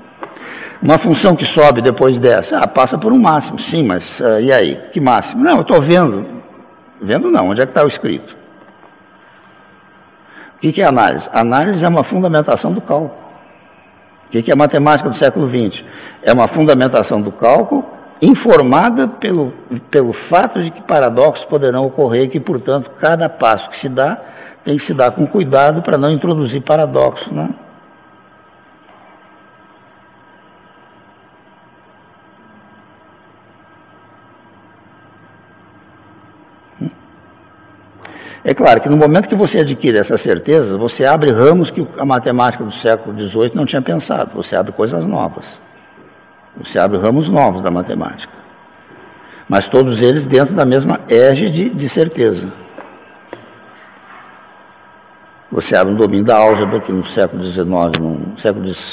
Uma função que sobe depois dessa, passa por um máximo. Sim, mas e aí? Que máximo? Não, eu estou vendo. Vendo não, onde é que está o escrito? O que é análise? Análise é uma fundamentação do cálculo. O que é a matemática do século XX? É uma fundamentação do cálculo informada pelo fato de que paradoxos poderão ocorrer e que, portanto, cada passo que se dá tem que se dar com cuidado para não introduzir paradoxos, né? É claro que no momento que você adquire essas certezas, você abre ramos que a matemática do século XVIII não tinha pensado. Você abre coisas novas. Você abre ramos novos da matemática. mas todos eles dentro da mesma égide de certeza. Você abre um domínio da álgebra, que no século XIX,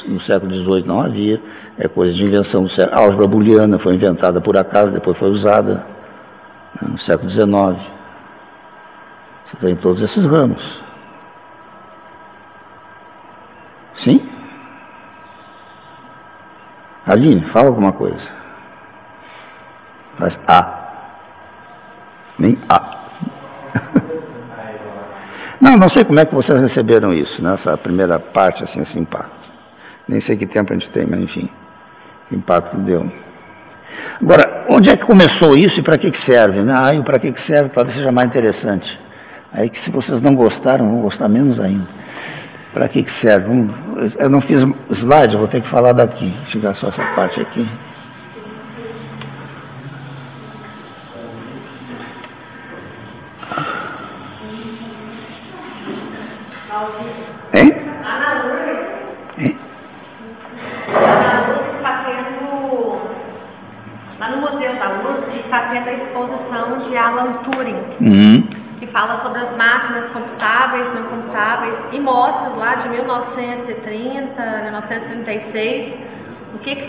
no século XVIII não havia, é coisa de invenção do século. A álgebra booleana foi inventada por acaso, depois foi usada, né, no século XIX. Você tem todos esses ramos. Sim? Aline, fala alguma coisa. Faz A. Nem A. Não sei como é que vocês receberam isso, né? Essa primeira parte, assim, esse impacto. Nem sei que tempo a gente tem, mas enfim, que impacto deu. Agora, onde é que começou isso e para que serve? Né? O para que serve talvez seja mais interessante. Aí que se vocês não gostaram, vão gostar menos ainda. Para que serve? Eu não fiz slide, eu vou ter que falar daqui. Vou chegar só essa parte aqui. Hein? Lá no Museu da Luz está tendo a exposição de Alan Turing, que fala sobre as máquinas computáveis, não computáveis, e mostra lá de 1930, 1936, o que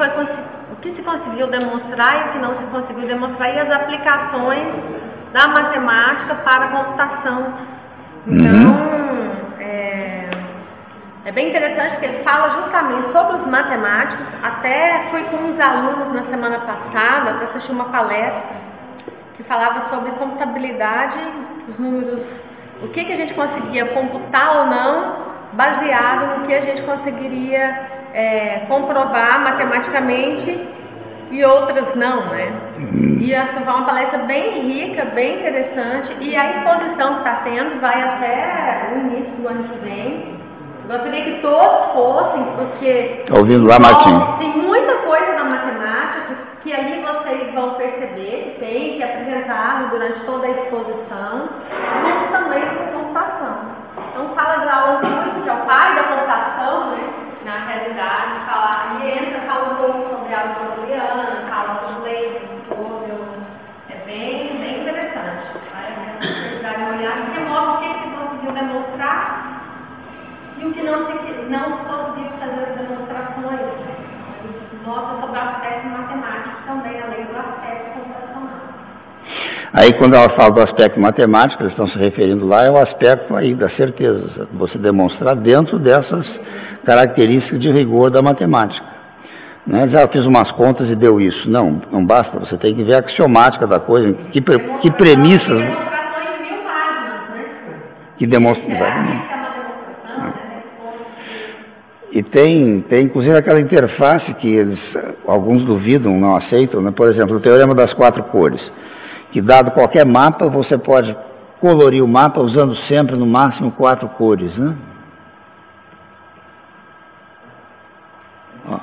se conseguiu demonstrar e o que não se conseguiu demonstrar, e as aplicações da matemática para a computação. Então, é bem interessante porque ele fala justamente sobre os matemáticos. Até fui com uns alunos na semana passada para assistir uma palestra que falava sobre computabilidade, os números, o que a gente conseguia computar ou não, baseado no que a gente conseguiria comprovar matematicamente e outras não, né? E essa foi uma palestra bem rica, bem interessante, e a exposição que está tendo vai até o início do ano que vem. Gostaria que todos fossem, porque tá ouvindo lá, Martim? Tem muita coisa na matemática que ali vocês vão perceber que tem, que é apresentado durante toda a exposição, mas também com computação. Então fala de Alan Turing, que é o pai da computação, né? Na realidade, fala um pouco sobre a álgebra booleana, fala sobre leis, é bem interessante. Vocês darem uma olhada, porque mostra o que se conseguiu demonstrar e o que não se conseguiu fazer as demonstrações. Mostra sobre o aspecto matemático também, além do aspecto computacional. Aí, quando ela fala do aspecto matemático, eles estão se referindo lá, é o aspecto aí da certeza, você demonstrar dentro dessas características de rigor da matemática. Não é dizer, eu fiz umas contas e deu isso. Não basta, você tem que ver a axiomática da coisa, que premissas... Demonstrações de 1000 páginas, né? Que demonstram... Exatamente. E tem inclusive aquela interface que alguns duvidam, não aceitam, né? Por exemplo, o teorema das 4 cores, que dado qualquer mapa, você pode colorir o mapa usando sempre no máximo 4 cores, né? Ó.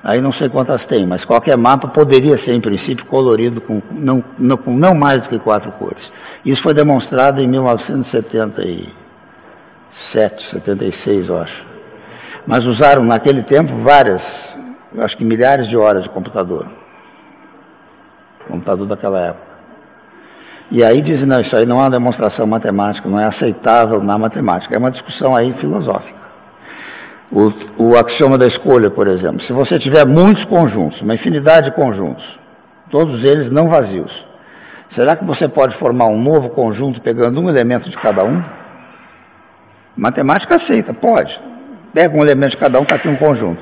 Aí não sei quantas tem, mas qualquer mapa poderia ser, em princípio, colorido com não mais do que 4 cores. Isso foi demonstrado em 1977, 76, eu acho. Mas usaram naquele tempo acho que milhares de horas de computador daquela época. E aí dizem, não, isso aí não é uma demonstração matemática, não é aceitável na matemática, é uma discussão aí filosófica. O axioma da escolha, por exemplo, se você tiver muitos conjuntos, uma infinidade de conjuntos, todos eles não vazios, será que você pode formar um novo conjunto pegando um elemento de cada um? Matemática aceita, pode. Pega um elemento de cada um, está aqui um conjunto.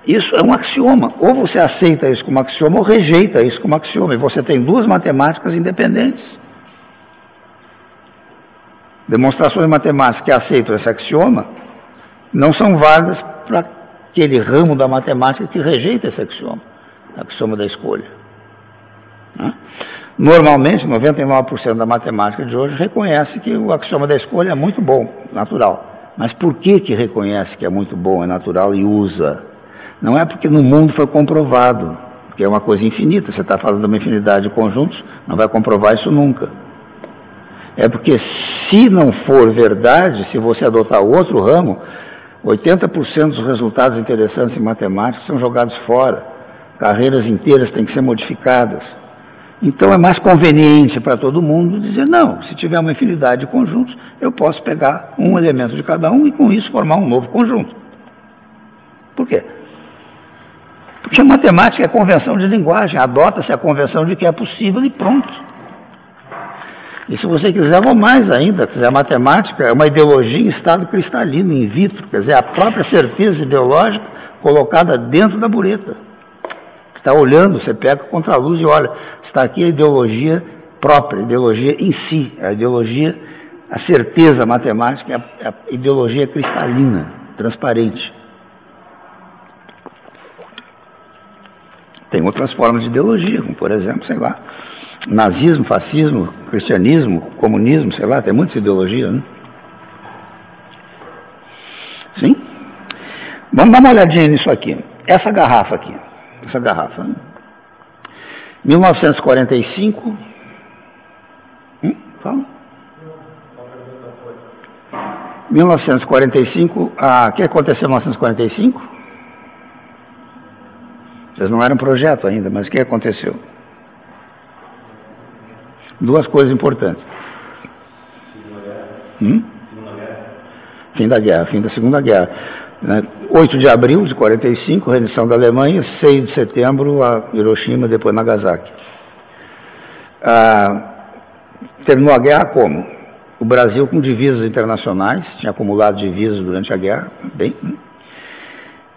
Isso é um axioma. Ou você aceita isso como axioma ou rejeita isso como axioma. E você tem duas matemáticas independentes. Demonstrações matemáticas que aceitam esse axioma não são válidas para aquele ramo da matemática que rejeita esse axioma da escolha. Né? Normalmente, 99% da matemática de hoje reconhece que o axioma da escolha é muito bom, natural. Mas por que reconhece que é muito bom, é natural e usa? Não é porque no mundo foi comprovado, que é uma coisa infinita. Você está falando de uma infinidade de conjuntos, não vai comprovar isso nunca. É porque se não for verdade, se você adotar outro ramo, 80% dos resultados interessantes em matemática são jogados fora. Carreiras inteiras têm que ser modificadas. Então é mais conveniente para todo mundo dizer, não, se tiver uma infinidade de conjuntos, eu posso pegar um elemento de cada um e com isso formar um novo conjunto. Por quê? Porque a matemática é convenção de linguagem, adota-se a convenção de que é possível e pronto. E se você quiser, vou mais ainda, quer dizer, a matemática é uma ideologia em estado cristalino, in vitro, quer dizer, a própria certeza ideológica colocada dentro da bureta. Você está olhando, você pega contra a luz e olha, está aqui a ideologia própria, a ideologia em si, a ideologia, a certeza matemática, a ideologia cristalina, transparente. Tem outras formas de ideologia, como por exemplo, sei lá, nazismo, fascismo, cristianismo, comunismo, sei lá, tem muitas ideologias, né? Sim? Vamos dar uma olhadinha nisso aqui. Essa garrafa aqui, né? 1945, fala. 1945, o que aconteceu em 1945? Vocês não eram projeto ainda, mas o que aconteceu? Duas coisas importantes. Fim da guerra, fim da Segunda Guerra. 8 de abril de 45, rendição da Alemanha, 6 de setembro, a Hiroshima, depois Nagasaki. Terminou a guerra como? O Brasil com divisas internacionais, tinha acumulado divisas durante a guerra, bem.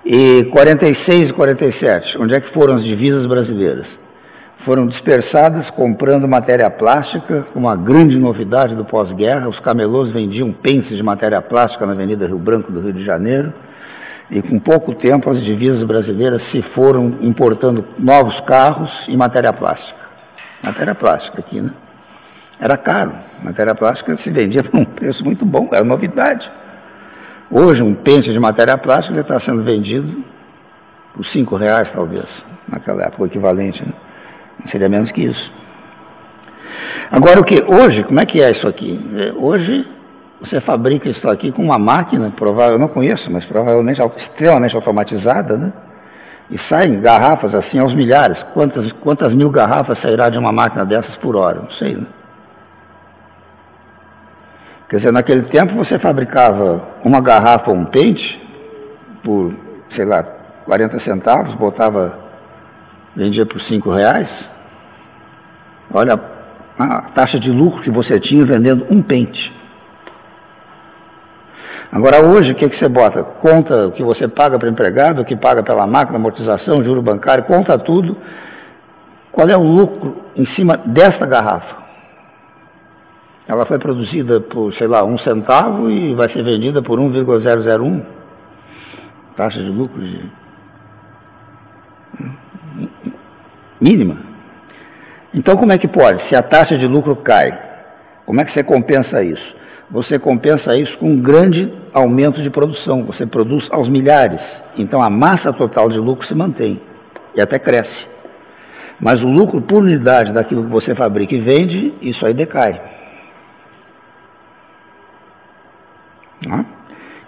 E 46 e 47, onde é que foram as divisas brasileiras? Foram dispersadas comprando matéria plástica, uma grande novidade do pós-guerra. Os camelôs vendiam pences de matéria plástica na Avenida Rio Branco do Rio de Janeiro, e com pouco tempo as divisas brasileiras se foram importando novos carros e matéria plástica. Matéria plástica aqui, né? Era caro, matéria plástica se vendia por um preço muito bom, era novidade. Hoje um pence de matéria plástica está sendo vendido por R$5 talvez, naquela época, o equivalente, né? Não seria menos que isso. Agora o que? Hoje, como é que é isso aqui? Hoje você fabrica isso aqui com uma máquina, eu não conheço, mas provavelmente extremamente automatizada, né? E saem garrafas assim aos milhares. Quantas mil garrafas sairá de uma máquina dessas por hora? Não sei, né? Quer dizer, naquele tempo você fabricava uma garrafa ou um pente por, sei lá, 40 centavos, vendia por R$5. Olha a taxa de lucro que você tinha vendendo um pente. Agora hoje, o que você bota? Conta o que você paga para o empregado, o que paga pela máquina, amortização, juro bancário, conta tudo. Qual é o lucro em cima desta garrafa? Ela foi produzida por, sei lá, 1 centavo e vai ser vendida por 1,001. Taxa de lucro mínima. Então como é que pode? Se a taxa de lucro cai, como é que você compensa isso? Você compensa isso com um grande aumento de produção. Você produz aos milhares. Então a massa total de lucro se mantém e até cresce. Mas o lucro por unidade daquilo que você fabrica e vende, isso aí decai.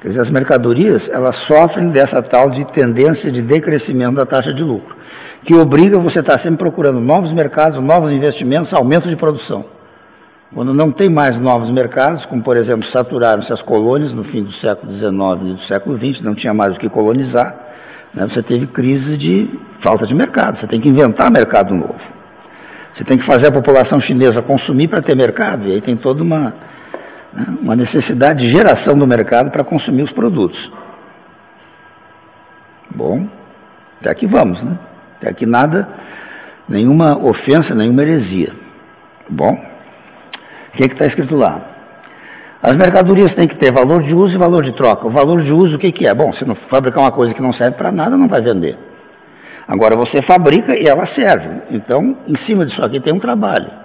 Quer dizer, as mercadorias, elas sofrem dessa tal de tendência de decrescimento da taxa de lucro, que obriga você a estar sempre procurando novos mercados, novos investimentos, aumento de produção. Quando não tem mais novos mercados, como por exemplo saturaram-se as colônias no fim do século XIX e do século XX, não tinha mais o que colonizar, né? Você teve crise de falta de mercado, você tem que inventar mercado novo. Você tem que fazer a população chinesa consumir para ter mercado, e aí tem toda uma necessidade de geração do mercado para consumir os produtos. Bom, até aqui vamos, né? Até aqui nada, nenhuma ofensa, nenhuma heresia. Bom, o que está escrito lá? As mercadorias têm que ter valor de uso e valor de troca. O valor de uso, o que é? Bom, se não fabricar uma coisa que não serve para nada, não vai vender. Agora você fabrica e ela serve. Então, em cima disso aqui tem um trabalho.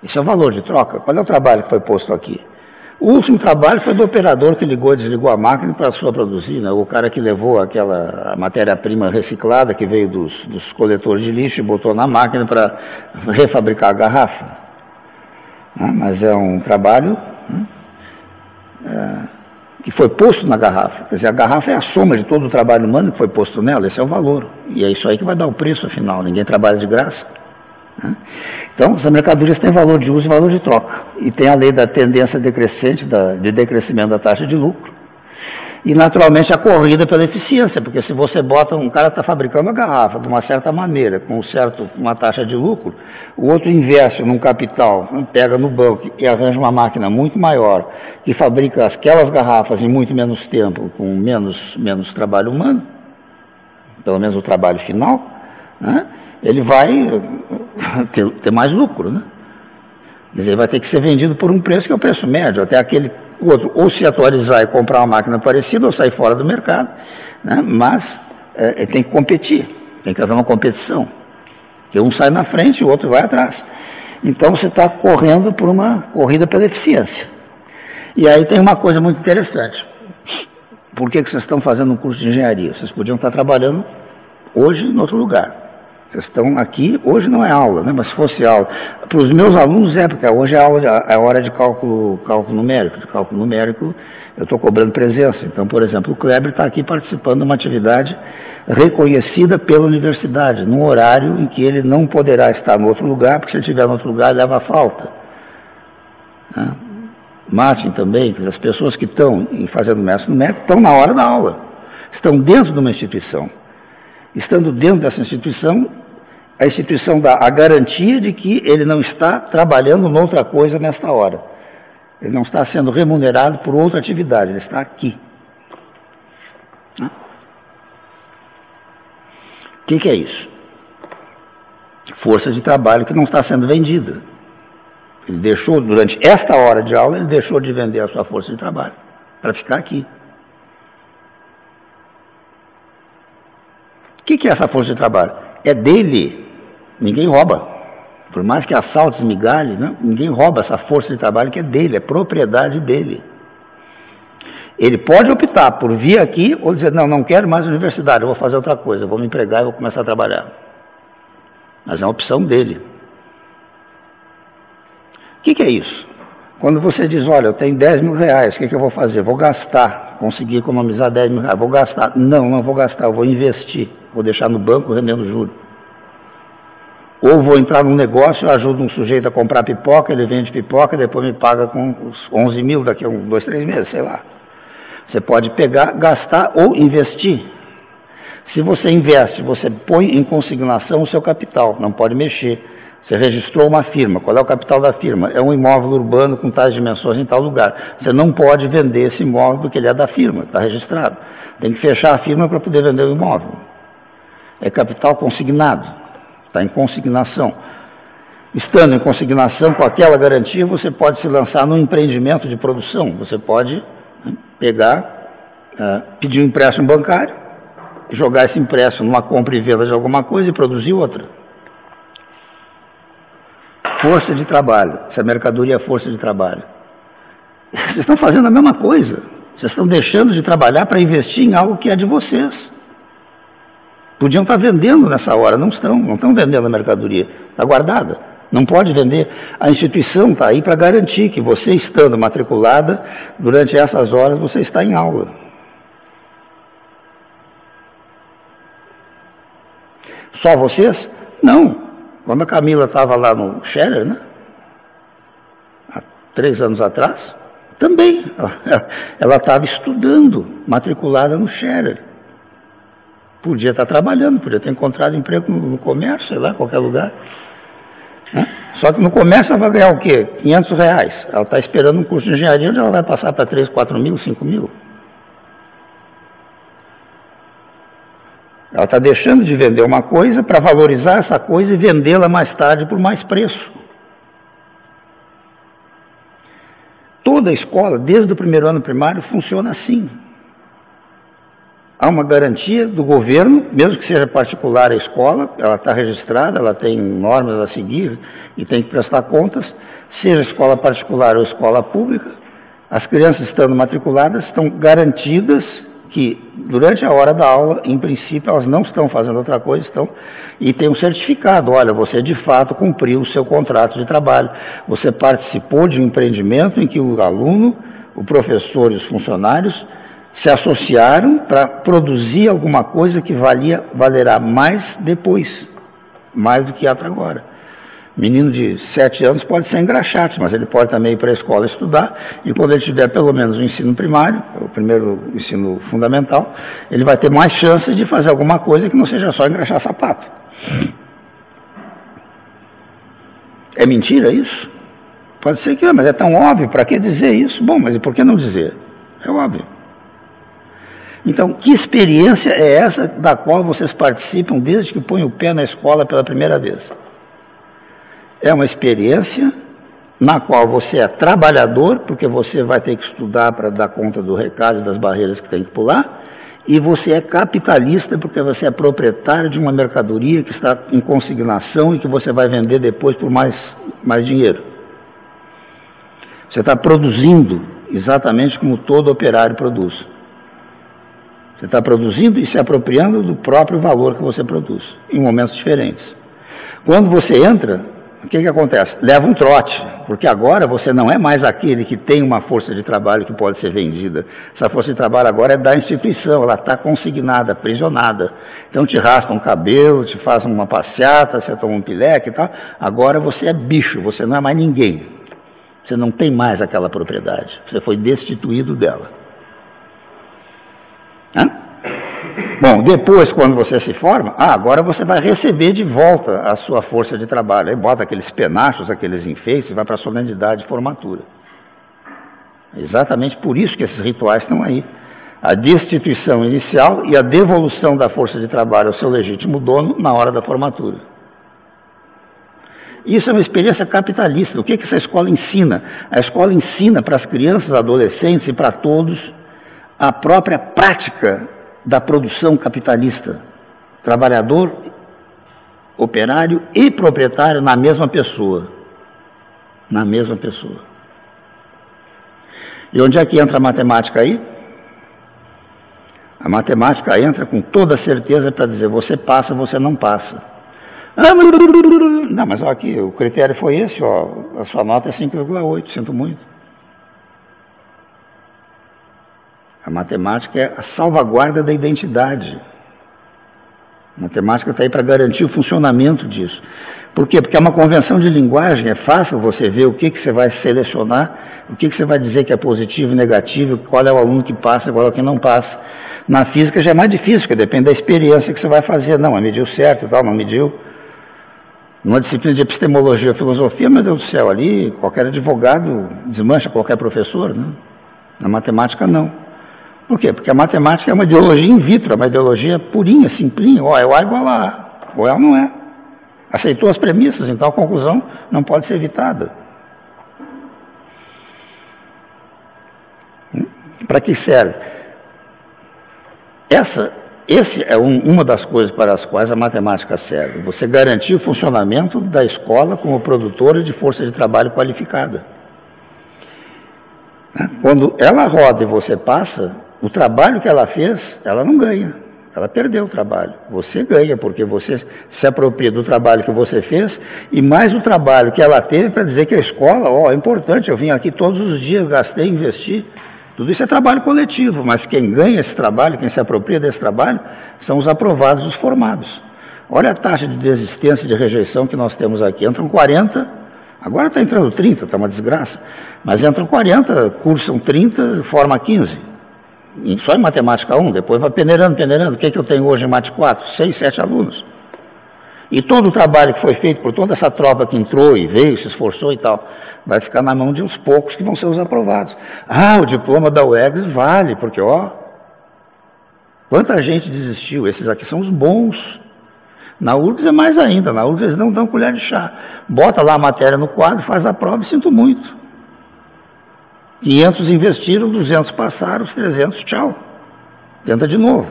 Esse é o valor de troca. Qual é o trabalho que foi posto aqui? O último trabalho foi do operador que ligou e desligou a máquina para só produzir, né? O cara que levou aquela matéria-prima reciclada que veio dos coletores de lixo e botou na máquina para refabricar a garrafa. Mas é um trabalho que foi posto na garrafa. Quer dizer, a garrafa é a soma de todo o trabalho humano que foi posto nela. Esse é o valor. E é isso aí que vai dar o preço, afinal. Ninguém trabalha de graça. Né? Então, as mercadorias têm valor de uso e valor de troca. E tem a lei da tendência decrescente, de decrescimento da taxa de lucro. E, naturalmente, a corrida pela eficiência, porque se você bota, um cara está fabricando a garrafa de uma certa maneira, com uma taxa de lucro, o outro investe num capital, pega no banco e arranja uma máquina muito maior, que fabrica aquelas garrafas em muito menos tempo, com menos trabalho humano, pelo menos o trabalho final, né? Ele vai ter mais lucro, né? Quer dizer, ele vai ter que ser vendido por um preço que é o preço médio, até aquele outro ou se atualizar e comprar uma máquina parecida ou sair fora do mercado, né? Mas ele tem que competir, tem que haver uma competição, que um sai na frente e o outro vai atrás. Então você está correndo por uma corrida pela eficiência. E aí tem uma coisa muito interessante. Por que vocês estão fazendo um curso de engenharia? Vocês podiam estar trabalhando hoje em outro lugar. Vocês estão aqui, hoje não é aula, né? Mas se fosse aula, para os meus alunos porque hoje é hora de cálculo numérico. De cálculo numérico eu estou cobrando presença. Então, por exemplo, o Kleber está aqui participando de uma atividade reconhecida pela universidade, num horário em que ele não poderá estar no outro lugar, porque se ele estiver no outro lugar, leva a falta. Né? Martin também, as pessoas que estão fazendo mestre numérico estão na hora da aula, estão dentro de uma instituição. Estando dentro dessa instituição, a instituição dá a garantia de que ele não está trabalhando noutra coisa nesta hora. Ele não está sendo remunerado por outra atividade, ele está aqui. O que é isso? Força de trabalho que não está sendo vendida. Ele deixou, durante esta hora de aula, ele deixou de vender a sua força de trabalho para ficar aqui. O que é essa força de trabalho? É dele, ninguém rouba. Por mais que assalte e migalhe, né? Ninguém rouba essa força de trabalho que é dele, é propriedade dele. Ele pode optar por vir aqui ou dizer, não quero mais universidade, eu vou fazer outra coisa, eu vou me empregar e vou começar a trabalhar. Mas é uma opção dele. O que é isso? Quando você diz, olha, eu tenho 10 mil reais, o que eu vou fazer? Vou gastar, conseguir economizar 10 mil reais, vou gastar. Não vou gastar, eu vou investir, vou deixar no banco rendendo juros. Ou vou entrar num negócio, eu ajudo um sujeito a comprar pipoca, ele vende pipoca, depois me paga com os 11 mil daqui a 2, 3 meses, sei lá. Você pode pegar, gastar ou investir. Se você investe, você põe em consignação o seu capital, não pode mexer. Você registrou uma firma, qual é o capital da firma? É um imóvel urbano com tais dimensões em tal lugar. Você não pode vender esse imóvel porque ele é da firma, está registrado. Tem que fechar a firma para poder vender o imóvel. É capital consignado, está em consignação. Estando em consignação, com aquela garantia, você pode se lançar num empreendimento de produção. Você pode pegar, pedir um empréstimo bancário, jogar esse empréstimo numa compra e venda de alguma coisa e produzir outra. Força de trabalho. Essa mercadoria é força de trabalho. Vocês estão fazendo a mesma coisa. Vocês estão deixando de trabalhar para investir em algo que é de vocês. Podiam estar vendendo nessa hora, não estão vendendo a mercadoria. Está guardada. Não pode vender. A instituição está aí para garantir que você, estando matriculada, durante essas horas você está em aula. Só vocês? Não. Quando a Camila estava lá no Scherer, né? Há 3 anos atrás, também ela estava estudando, matriculada no Scherer. Podia estar trabalhando, podia ter encontrado emprego no comércio, sei lá, qualquer lugar. Né? Só que no comércio ela vai ganhar o quê? 500 reais. Ela está esperando um curso de engenharia onde ela vai passar para 3, 4 mil, 5 mil. Ela está deixando de vender uma coisa para valorizar essa coisa e vendê-la mais tarde por mais preço. Toda a escola, desde o primeiro ano primário, funciona assim. Há uma garantia do governo, mesmo que seja particular a escola, ela está registrada, ela tem normas a seguir e tem que prestar contas, seja escola particular ou escola pública, as crianças estando matriculadas estão garantidas que durante a hora da aula, em princípio, elas não estão fazendo outra coisa, e tem um certificado, olha, você de fato cumpriu o seu contrato de trabalho, você participou de um empreendimento em que o aluno, o professor e os funcionários se associaram para produzir alguma coisa que valerá mais depois, mais do que até agora. Menino de 7 anos pode ser engraxate, mas ele pode também ir para a escola estudar, e quando ele tiver pelo menos o ensino primário, o primeiro ensino fundamental, ele vai ter mais chances de fazer alguma coisa que não seja só engraxar sapato. É mentira isso? Pode ser que é, mas é tão óbvio, para que dizer isso? Bom, mas por que não dizer? É óbvio. Então, que experiência é essa da qual vocês participam desde que põem o pé na escola pela primeira vez? É uma experiência na qual você é trabalhador, porque você vai ter que estudar para dar conta do recado e das barreiras que tem que pular, e você é capitalista, porque você é proprietário de uma mercadoria que está em consignação e que você vai vender depois por mais dinheiro. Você está produzindo exatamente como todo operário produz. Você está produzindo e se apropriando do próprio valor que você produz, em momentos diferentes. Quando você entra, o que acontece? Leva um trote, porque agora você não é mais aquele que tem uma força de trabalho que pode ser vendida. Essa força de trabalho agora é da instituição, ela está consignada, aprisionada. Então te raspa um cabelo, te faz uma passeata, você toma um pileque e tal. Agora você é bicho, você não é mais ninguém. Você não tem mais aquela propriedade, você foi destituído dela. Bom, depois, quando você se forma, agora você vai receber de volta a sua força de trabalho. Aí bota aqueles penachos, aqueles enfeites, e vai para a solenidade de formatura. É exatamente por isso que esses rituais estão aí. A destituição inicial e a devolução da força de trabalho ao seu legítimo dono na hora da formatura. Isso é uma experiência capitalista. O que essa escola ensina? A escola ensina para as crianças, adolescentes e para todos a própria prática da produção capitalista. Trabalhador, operário e proprietário na mesma pessoa. Na mesma pessoa. E onde é que entra a matemática aí? A matemática entra com toda certeza para dizer, você passa, você não passa. Não, mas ó, aqui, o critério foi esse, ó, a sua nota é 5,8, sinto muito. A matemática é a salvaguarda da identidade. A matemática está aí para garantir o funcionamento disso. Por quê? Porque é uma convenção de linguagem, é fácil você ver o que você vai selecionar, o que você vai dizer que é positivo e negativo, qual é o aluno que passa, qual é o que não passa. Na física já é mais difícil, porque depende da experiência que você vai fazer. Não, mas mediu certo e tal, não mediu. Numa disciplina de epistemologia ou filosofia, meu Deus do céu, ali qualquer advogado desmancha qualquer professor, né? Na matemática não. Por quê? Porque a matemática é uma ideologia in vitro, é uma ideologia purinha, simplinha, ó, é O igual a A, ou ela não é. Aceitou as premissas, então a conclusão não pode ser evitada. Para que serve? Esse é uma das coisas para as quais a matemática serve. Você garantir o funcionamento da escola como produtora de força de trabalho qualificada. Quando ela roda e você passa, o trabalho que ela fez, ela não ganha. Ela perdeu o trabalho. Você ganha, porque você se apropria do trabalho que você fez e mais o trabalho que ela teve para dizer que a escola, ó, é importante, eu vim aqui todos os dias, gastei, investi. Tudo isso é trabalho coletivo, mas quem ganha esse trabalho, quem se apropria desse trabalho, são os aprovados, os formados. Olha a taxa de desistência e de rejeição que nós temos aqui. Entram 40, agora está entrando 30, está uma desgraça, mas entram 40, cursam 30, forma 15. Só em matemática 1, depois vai peneirando. O que eu tenho hoje em mate 4? 6, 7 alunos. E todo o trabalho que foi feito por toda essa tropa que entrou e veio, se esforçou e tal, vai ficar na mão de uns poucos que vão ser os aprovados. O diploma da UEGS vale, porque, ó, quanta gente desistiu, esses aqui são os bons. Na URGS é mais ainda, na URGS eles não dão colher de chá. Bota lá a matéria no quadro, faz a prova e sinto muito. 500 investiram, 200 passaram, os 300, tchau. Tenta de novo.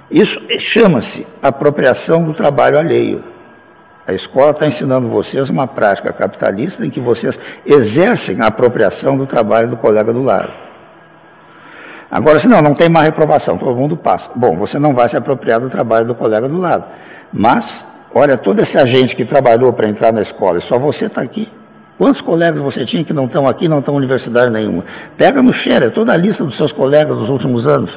Isso chama-se apropriação do trabalho alheio. A escola está ensinando vocês uma prática capitalista em que vocês exercem a apropriação do trabalho do colega do lado. Agora, se não tem mais reprovação, todo mundo passa. Bom, você não vai se apropriar do trabalho do colega do lado. Mas, olha, toda essa gente que trabalhou para entrar na escola, e só você está aqui. Quantos colegas você tinha que não estão aqui, não estão em universidade nenhuma? Pega no share toda a lista dos seus colegas dos últimos anos.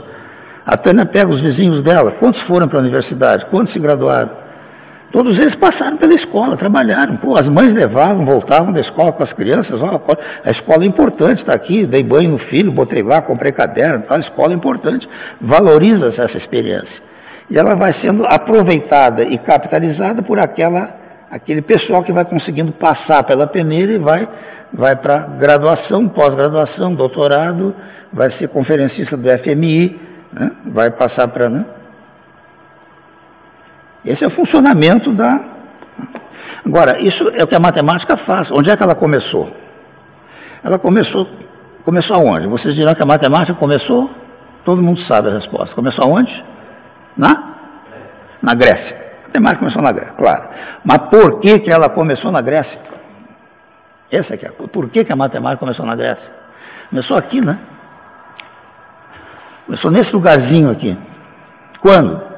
A Tânia pega os vizinhos dela. Quantos foram para a universidade? Quantos se graduaram? Todos eles passaram pela escola, trabalharam. Pô, as mães levavam, voltavam da escola com as crianças. Ó, a escola é importante, está aqui, dei banho no filho, botei lá, comprei caderno. A escola é importante. Valoriza essa experiência. E ela vai sendo aproveitada e capitalizada por aquele pessoal que vai conseguindo passar pela peneira e vai para graduação, pós-graduação, doutorado, vai ser conferencista do FMI, né? Vai passar para... Né? Esse é o funcionamento da... Agora, isso é o que a matemática faz. Onde é que ela começou? Ela começou aonde? Vocês dirão que a matemática começou? Todo mundo sabe a resposta. Começou aonde? Na Grécia. A matemática começou na Grécia, claro. Mas por que ela começou na Grécia? Essa aqui é a... Por que a matemática começou na Grécia? Começou aqui, né? Começou nesse lugarzinho aqui. Quando?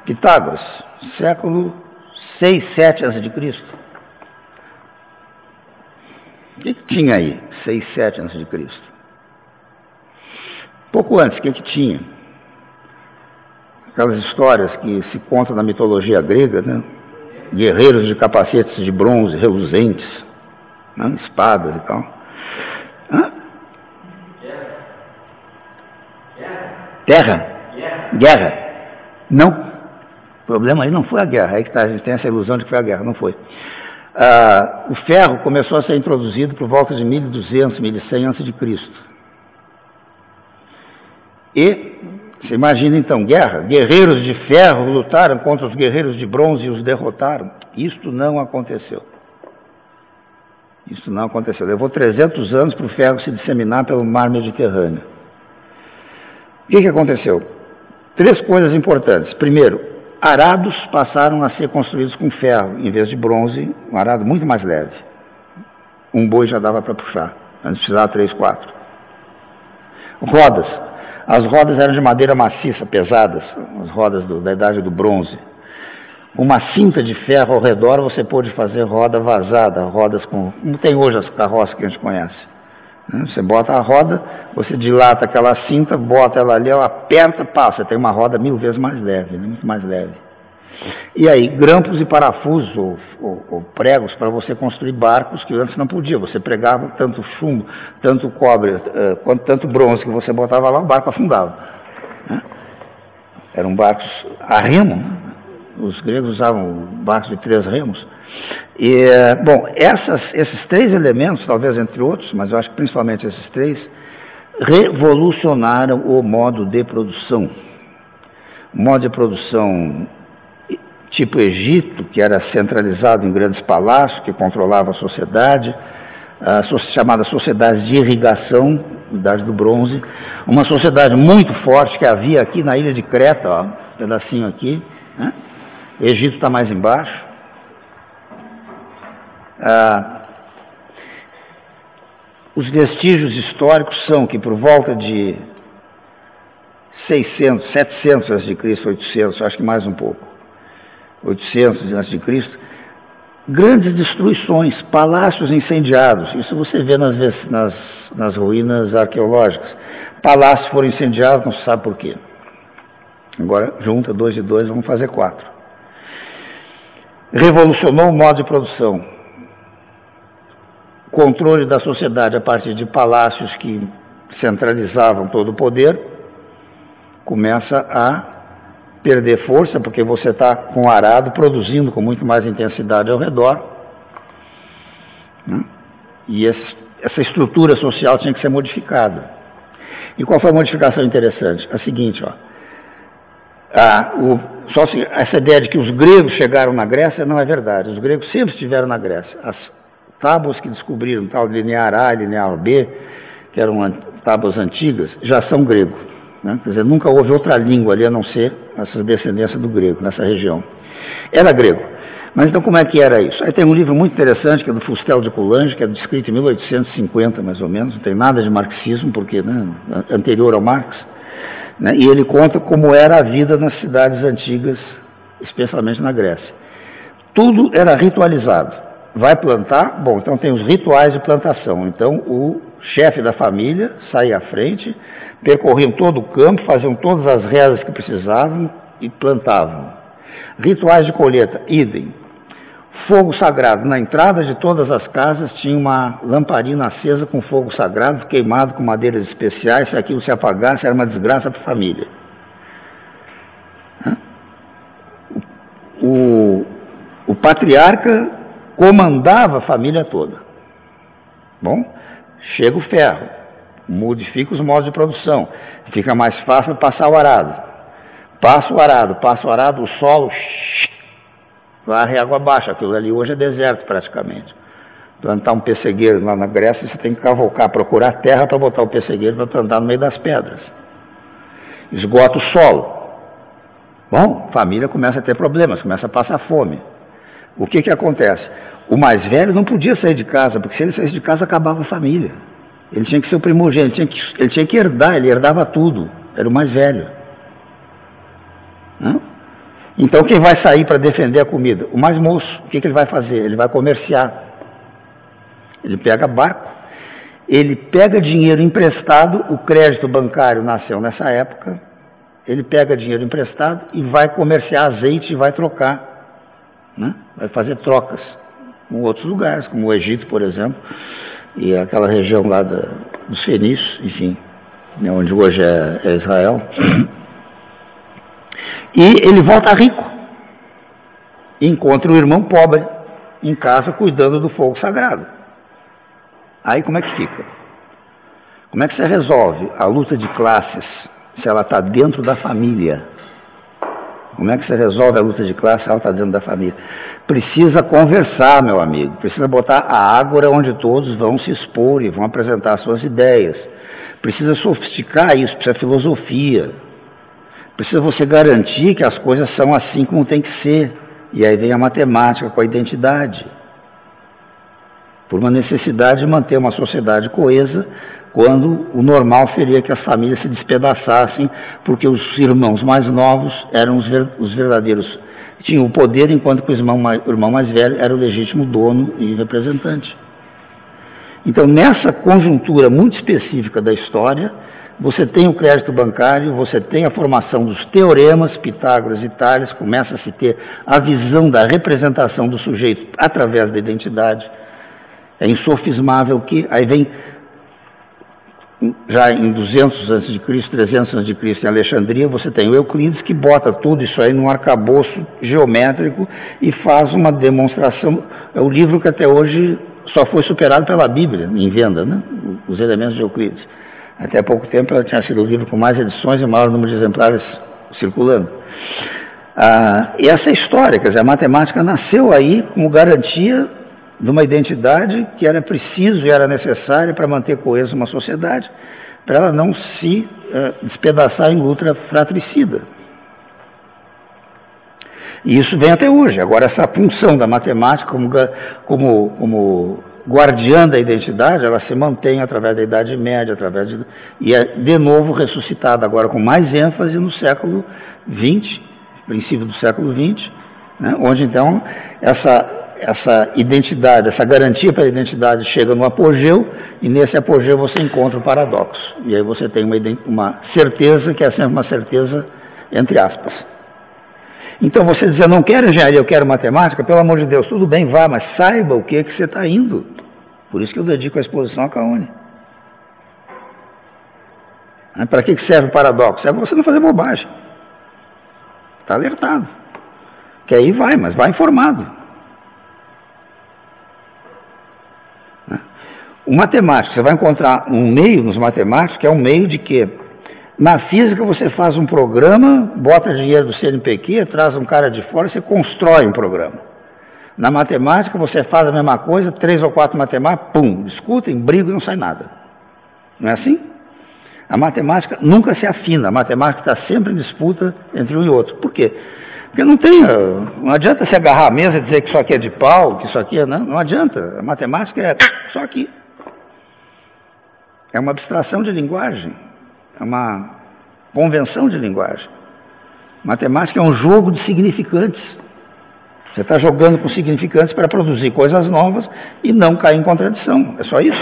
Pitágoras, século 6, 7 a.C. O que tinha aí, 6, 7 a.C.? Pouco antes, o que tinha? Aquelas histórias que se contam na mitologia grega, né? Guerreiros de capacetes de bronze reluzentes, né? Espadas e tal. Guerra. Não. O problema aí não foi a guerra, aí que tá, a gente tem essa ilusão de que foi a guerra, não foi. O ferro começou a ser introduzido por volta de 1200, 1100 a.C. E, você imagina então, guerra, guerreiros de ferro lutaram contra os guerreiros de bronze e os derrotaram. Isto não aconteceu. Isso não aconteceu. Levou 300 anos para o ferro se disseminar pelo mar Mediterrâneo. O que aconteceu? 3 coisas importantes. Primeiro, arados passaram a ser construídos com ferro, em vez de bronze, um arado muito mais leve. Um boi já dava para puxar, antes precisava 3, 4. Rodas. As rodas eram de madeira maciça, pesadas, as rodas da idade do bronze. Uma cinta de ferro ao redor, você pôde fazer roda vazada, rodas como tem hoje as carroças que a gente conhece. Você bota a roda, você dilata aquela cinta, bota ela ali, ela aperta, passa, tem uma roda 1000 vezes mais leve, muito mais leve. E aí, grampos e parafusos ou pregos para você construir barcos que antes não podia. Você pregava tanto chumbo, tanto cobre, quanto tanto bronze que você botava lá, o barco afundava. Eram barcos a remo, os gregos usavam barcos de 3 remos. E, bom, esses 3 elementos, talvez entre outros, mas eu acho que principalmente esses 3, revolucionaram o modo de produção. O modo de produção tipo Egito, que era centralizado em grandes palácios, que controlava a sociedade, chamada sociedade de irrigação, idade do bronze, uma sociedade muito forte que havia aqui na ilha de Creta, ó, um pedacinho aqui, né? Egito está mais embaixo. Os vestígios históricos são que por volta de 600, 700 a.C., 800, acho que mais um pouco, 800 a.C., grandes destruições, palácios incendiados. Isso você vê nas ruínas arqueológicas. Palácios foram incendiados, não se sabe por quê. Agora, junta 2 e 2, vamos fazer 4. Revolucionou o modo de produção. Controle da sociedade a partir de palácios que centralizavam todo o poder, começa a perder força, porque você está com o arado produzindo com muito mais intensidade ao redor, né? E essa estrutura social tinha que ser modificada. E qual foi a modificação interessante? A seguinte, ó. Essa ideia de que os gregos chegaram na Grécia não é verdade. Os gregos sempre estiveram na Grécia. As tábuas que descobriram, tal linear A e linear B, que eram tábuas antigas, já são grego, né? Quer dizer, nunca houve outra língua ali a não ser essa descendência do grego, nessa região. Era grego. Mas então como é que era isso? Aí tem um livro muito interessante, que é do Fustel de Coulanges, que é descrito em 1850, mais ou menos, não tem nada de marxismo, porque, né, anterior ao Marx, né, e ele conta como era a vida nas cidades antigas, especialmente na Grécia. Tudo era ritualizado. Vai plantar? Bom, então tem os rituais de plantação. Então o chefe da família saía à frente, percorriam todo o campo, faziam todas as rezas que precisavam e plantavam. Rituais de colheita, idem. Fogo sagrado. Na entrada de todas as casas tinha uma lamparina acesa com fogo sagrado, queimado com madeiras especiais. Se aquilo se apagasse, era uma desgraça para a família. O patriarca comandava a família toda. Bom, chega o ferro, modifica os modos de produção, fica mais fácil passar o arado. Passa o arado, o solo varre água abaixo. Aquilo ali hoje é deserto praticamente. Plantar um pessegueiro lá na Grécia, você tem que cavocar, procurar terra para botar o pessegueiro para plantar no meio das pedras. Esgota o solo. Bom, a família começa a ter problemas, começa a passar fome. O que acontece? O mais velho não podia sair de casa, porque se ele saísse de casa acabava a família. Ele tinha que ser o primogênito, ele tinha que herdar, ele herdava tudo. Era o mais velho. Então quem vai sair para defender a comida? O mais moço. O que ele vai fazer? Ele vai comerciar. Ele pega barco, ele pega dinheiro emprestado, o crédito bancário nasceu nessa época, ele pega dinheiro emprestado e vai comerciar azeite e vai trocar, vai fazer trocas com outros lugares, como o Egito, por exemplo, e aquela região lá dos fenícios, enfim, onde hoje é Israel. E ele volta rico, e encontra o irmão pobre em casa cuidando do fogo sagrado. Aí como é que fica? Como é que você resolve a luta de classes se ela está dentro da família? Como é que você resolve a luta de classe se ela está dentro da família? Precisa conversar, meu amigo, precisa botar a ágora onde todos vão se expor e vão apresentar suas ideias. Precisa sofisticar isso, precisa filosofia. Precisa você garantir que as coisas são assim como tem que ser. E aí vem a matemática com a identidade. Por uma necessidade de manter uma sociedade coesa, quando o normal seria que as famílias se despedaçassem, porque os irmãos mais novos eram os verdadeiros, tinham o poder, enquanto que o irmão mais velho era o legítimo dono e representante. Então, nessa conjuntura muito específica da história, você tem o crédito bancário, você tem a formação dos teoremas, Pitágoras e Tales, começa a se ter a visão da representação do sujeito através da identidade. É insofismável que, aí vem, já em 200 a.C., 300 a.C., em Alexandria, você tem o Euclides que bota tudo isso aí num arcabouço geométrico e faz uma demonstração. É o livro que até hoje só foi superado pela Bíblia, em venda, os elementos de Euclides. Até pouco tempo ela tinha sido o livro com mais edições e o maior número de exemplares circulando. E essa história, quer dizer, a matemática nasceu aí como garantia de uma identidade que era preciso e era necessária para manter coesa uma sociedade, para ela não se despedaçar em luta fratricida. E isso vem até hoje. Agora, essa função da matemática como guardiã da identidade, ela se mantém através da Idade Média, e é de novo ressuscitada agora com mais ênfase no século XX, princípio do século XX, onde então essa identidade, essa garantia para a identidade chega no apogeu, e nesse apogeu você encontra o paradoxo. E aí você tem uma certeza que é sempre uma certeza entre aspas. Então você diz, eu não quero engenharia, eu quero matemática, pelo amor de Deus, tudo bem, vá, mas saiba o que você está indo. Por isso que eu dedico a exposição à CAUNE. Para que serve o paradoxo? É para você não fazer bobagem. Está alertado. Que aí vai, mas vai informado. O matemático, você vai encontrar um meio nos matemáticos, que é um meio de quê? Na física você faz um programa, bota dinheiro do CNPq, traz um cara de fora, você constrói um programa. Na matemática você faz a mesma coisa, 3 ou 4 matemáticos, pum, discutem, brigam e não sai nada. Não é assim? A matemática nunca se afina, a matemática está sempre em disputa entre um e outro. Por quê? Porque não adianta se agarrar à mesa e dizer que isso aqui é de pau, que isso aqui é... Não adianta, a matemática é só aqui. É uma abstração de linguagem, é uma convenção de linguagem. Matemática é um jogo de significantes. Você está jogando com significantes para produzir coisas novas e não cair em contradição. É só isso.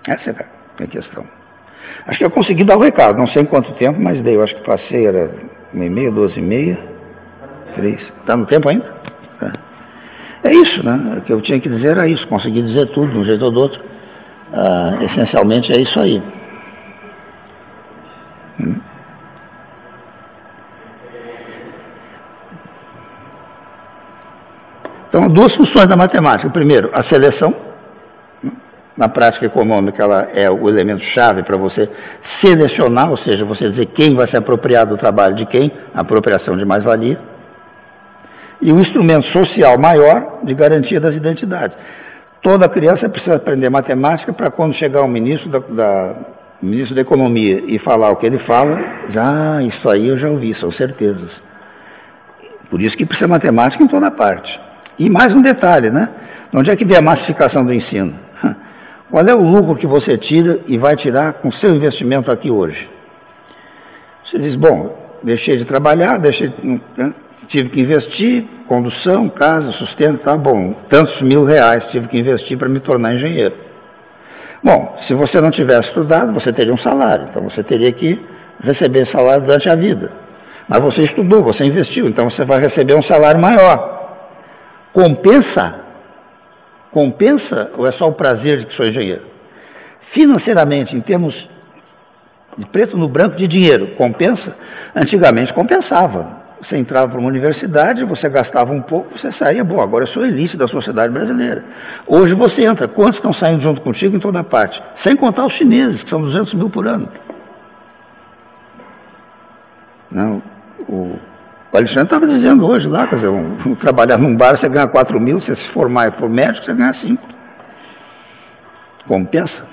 Essa é a questão. Acho que eu consegui dar o recado, não sei em quanto tempo, mas dei. Eu acho que passei, era 1h30, 12h30. 3. Está no tempo ainda? É isso, né? O que eu tinha que dizer era isso. Consegui dizer tudo de um jeito ou do outro. Essencialmente é isso aí. Então, duas funções da matemática. Primeiro, a seleção. Na prática econômica, ela é o elemento-chave para você selecionar, ou seja, você dizer quem vai se apropriar do trabalho de quem, a apropriação de mais-valia. E o instrumento social maior de garantia das identidades. Toda criança precisa aprender matemática para quando chegar o ministro da Economia e falar o que ele fala, isso aí eu já ouvi, são certezas. Por isso que precisa matemática em toda parte. E mais um detalhe, né? Onde é que vem a massificação do ensino? Qual é o lucro que você tira e vai tirar com seu investimento aqui hoje? Você diz, bom, deixei de trabalhar, tive que investir, condução, casa, sustento, tá bom, tantos R$1.000 tive que investir para me tornar engenheiro. Bom, se você não tivesse estudado, você teria um salário, então você teria que receber salário durante a vida. Mas você estudou, você investiu, então você vai receber um salário maior. Compensa? Compensa ou é só o prazer de que sou engenheiro? Financeiramente, em termos de preto no branco de dinheiro, compensa? Antigamente compensava. Você entrava para uma universidade, você gastava um pouco, você saía, bom, agora eu sou elite da sociedade brasileira. Hoje você entra, quantos estão saindo junto contigo em toda parte? Sem contar os chineses, que são 200 mil por ano. Não, o Alexandre estava dizendo hoje lá, quer dizer, trabalhar num bar, você ganha 4 mil, você se formar e for médico, você ganha 5. Compensa?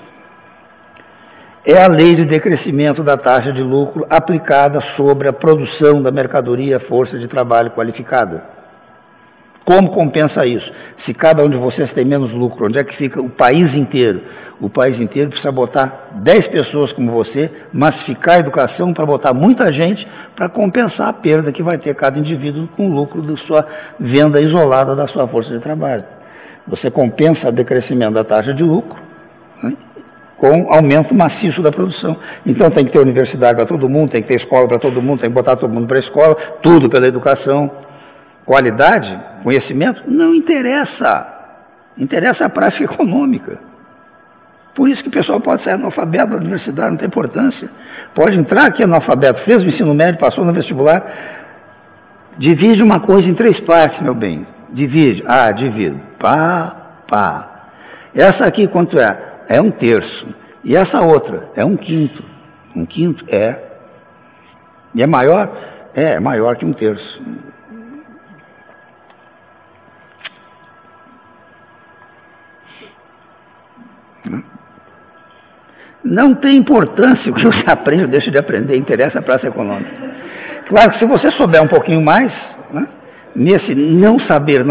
É a lei de decrescimento da taxa de lucro aplicada sobre a produção da mercadoria, força de trabalho qualificada. Como compensa isso? Se cada um de vocês tem menos lucro, onde é que fica o país inteiro? O país inteiro precisa botar 10 pessoas como você, massificar a educação para botar muita gente para compensar a perda que vai ter cada indivíduo com o lucro da sua venda isolada da sua força de trabalho. Você compensa o decrescimento da taxa de lucro, né, com aumento maciço da produção. Então tem que ter universidade para todo mundo, tem que ter escola para todo mundo, tem que botar todo mundo para a escola, tudo pela educação. Qualidade, conhecimento, não interessa. Interessa a prática econômica. Por isso que o pessoal pode sair analfabeto da universidade, não tem importância. Pode entrar aqui analfabeto, fez o ensino médio, passou no vestibular. Divide uma coisa em 3 partes, meu bem. Divide. Divido. Pá. Essa aqui quanto é? É 1/3. E essa outra? É 1/5. 1/5? É. E é maior? É maior que 1/3. Não tem importância o que você aprende ou deixa de aprender, interessa a praça econômica. Claro que se você souber um pouquinho mais, né, nesse não saber,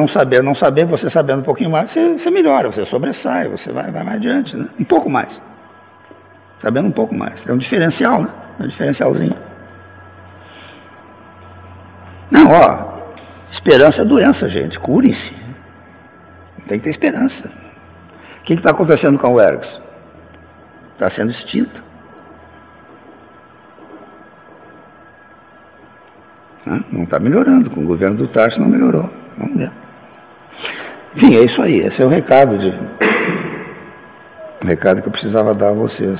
você sabendo um pouquinho mais, você melhora, você sobressai, você vai mais adiante, né? Um pouco mais. Sabendo um pouco mais. É um diferencial, né? É um diferencialzinho. Não, esperança é doença, gente. Curem-se. Tem que ter esperança. O que está acontecendo com o Ergs? Está sendo extinto. Não está melhorando. Com o governo do Tarso não melhorou. Vamos ver. Enfim, é isso aí. Esse é o recado que eu precisava dar a vocês.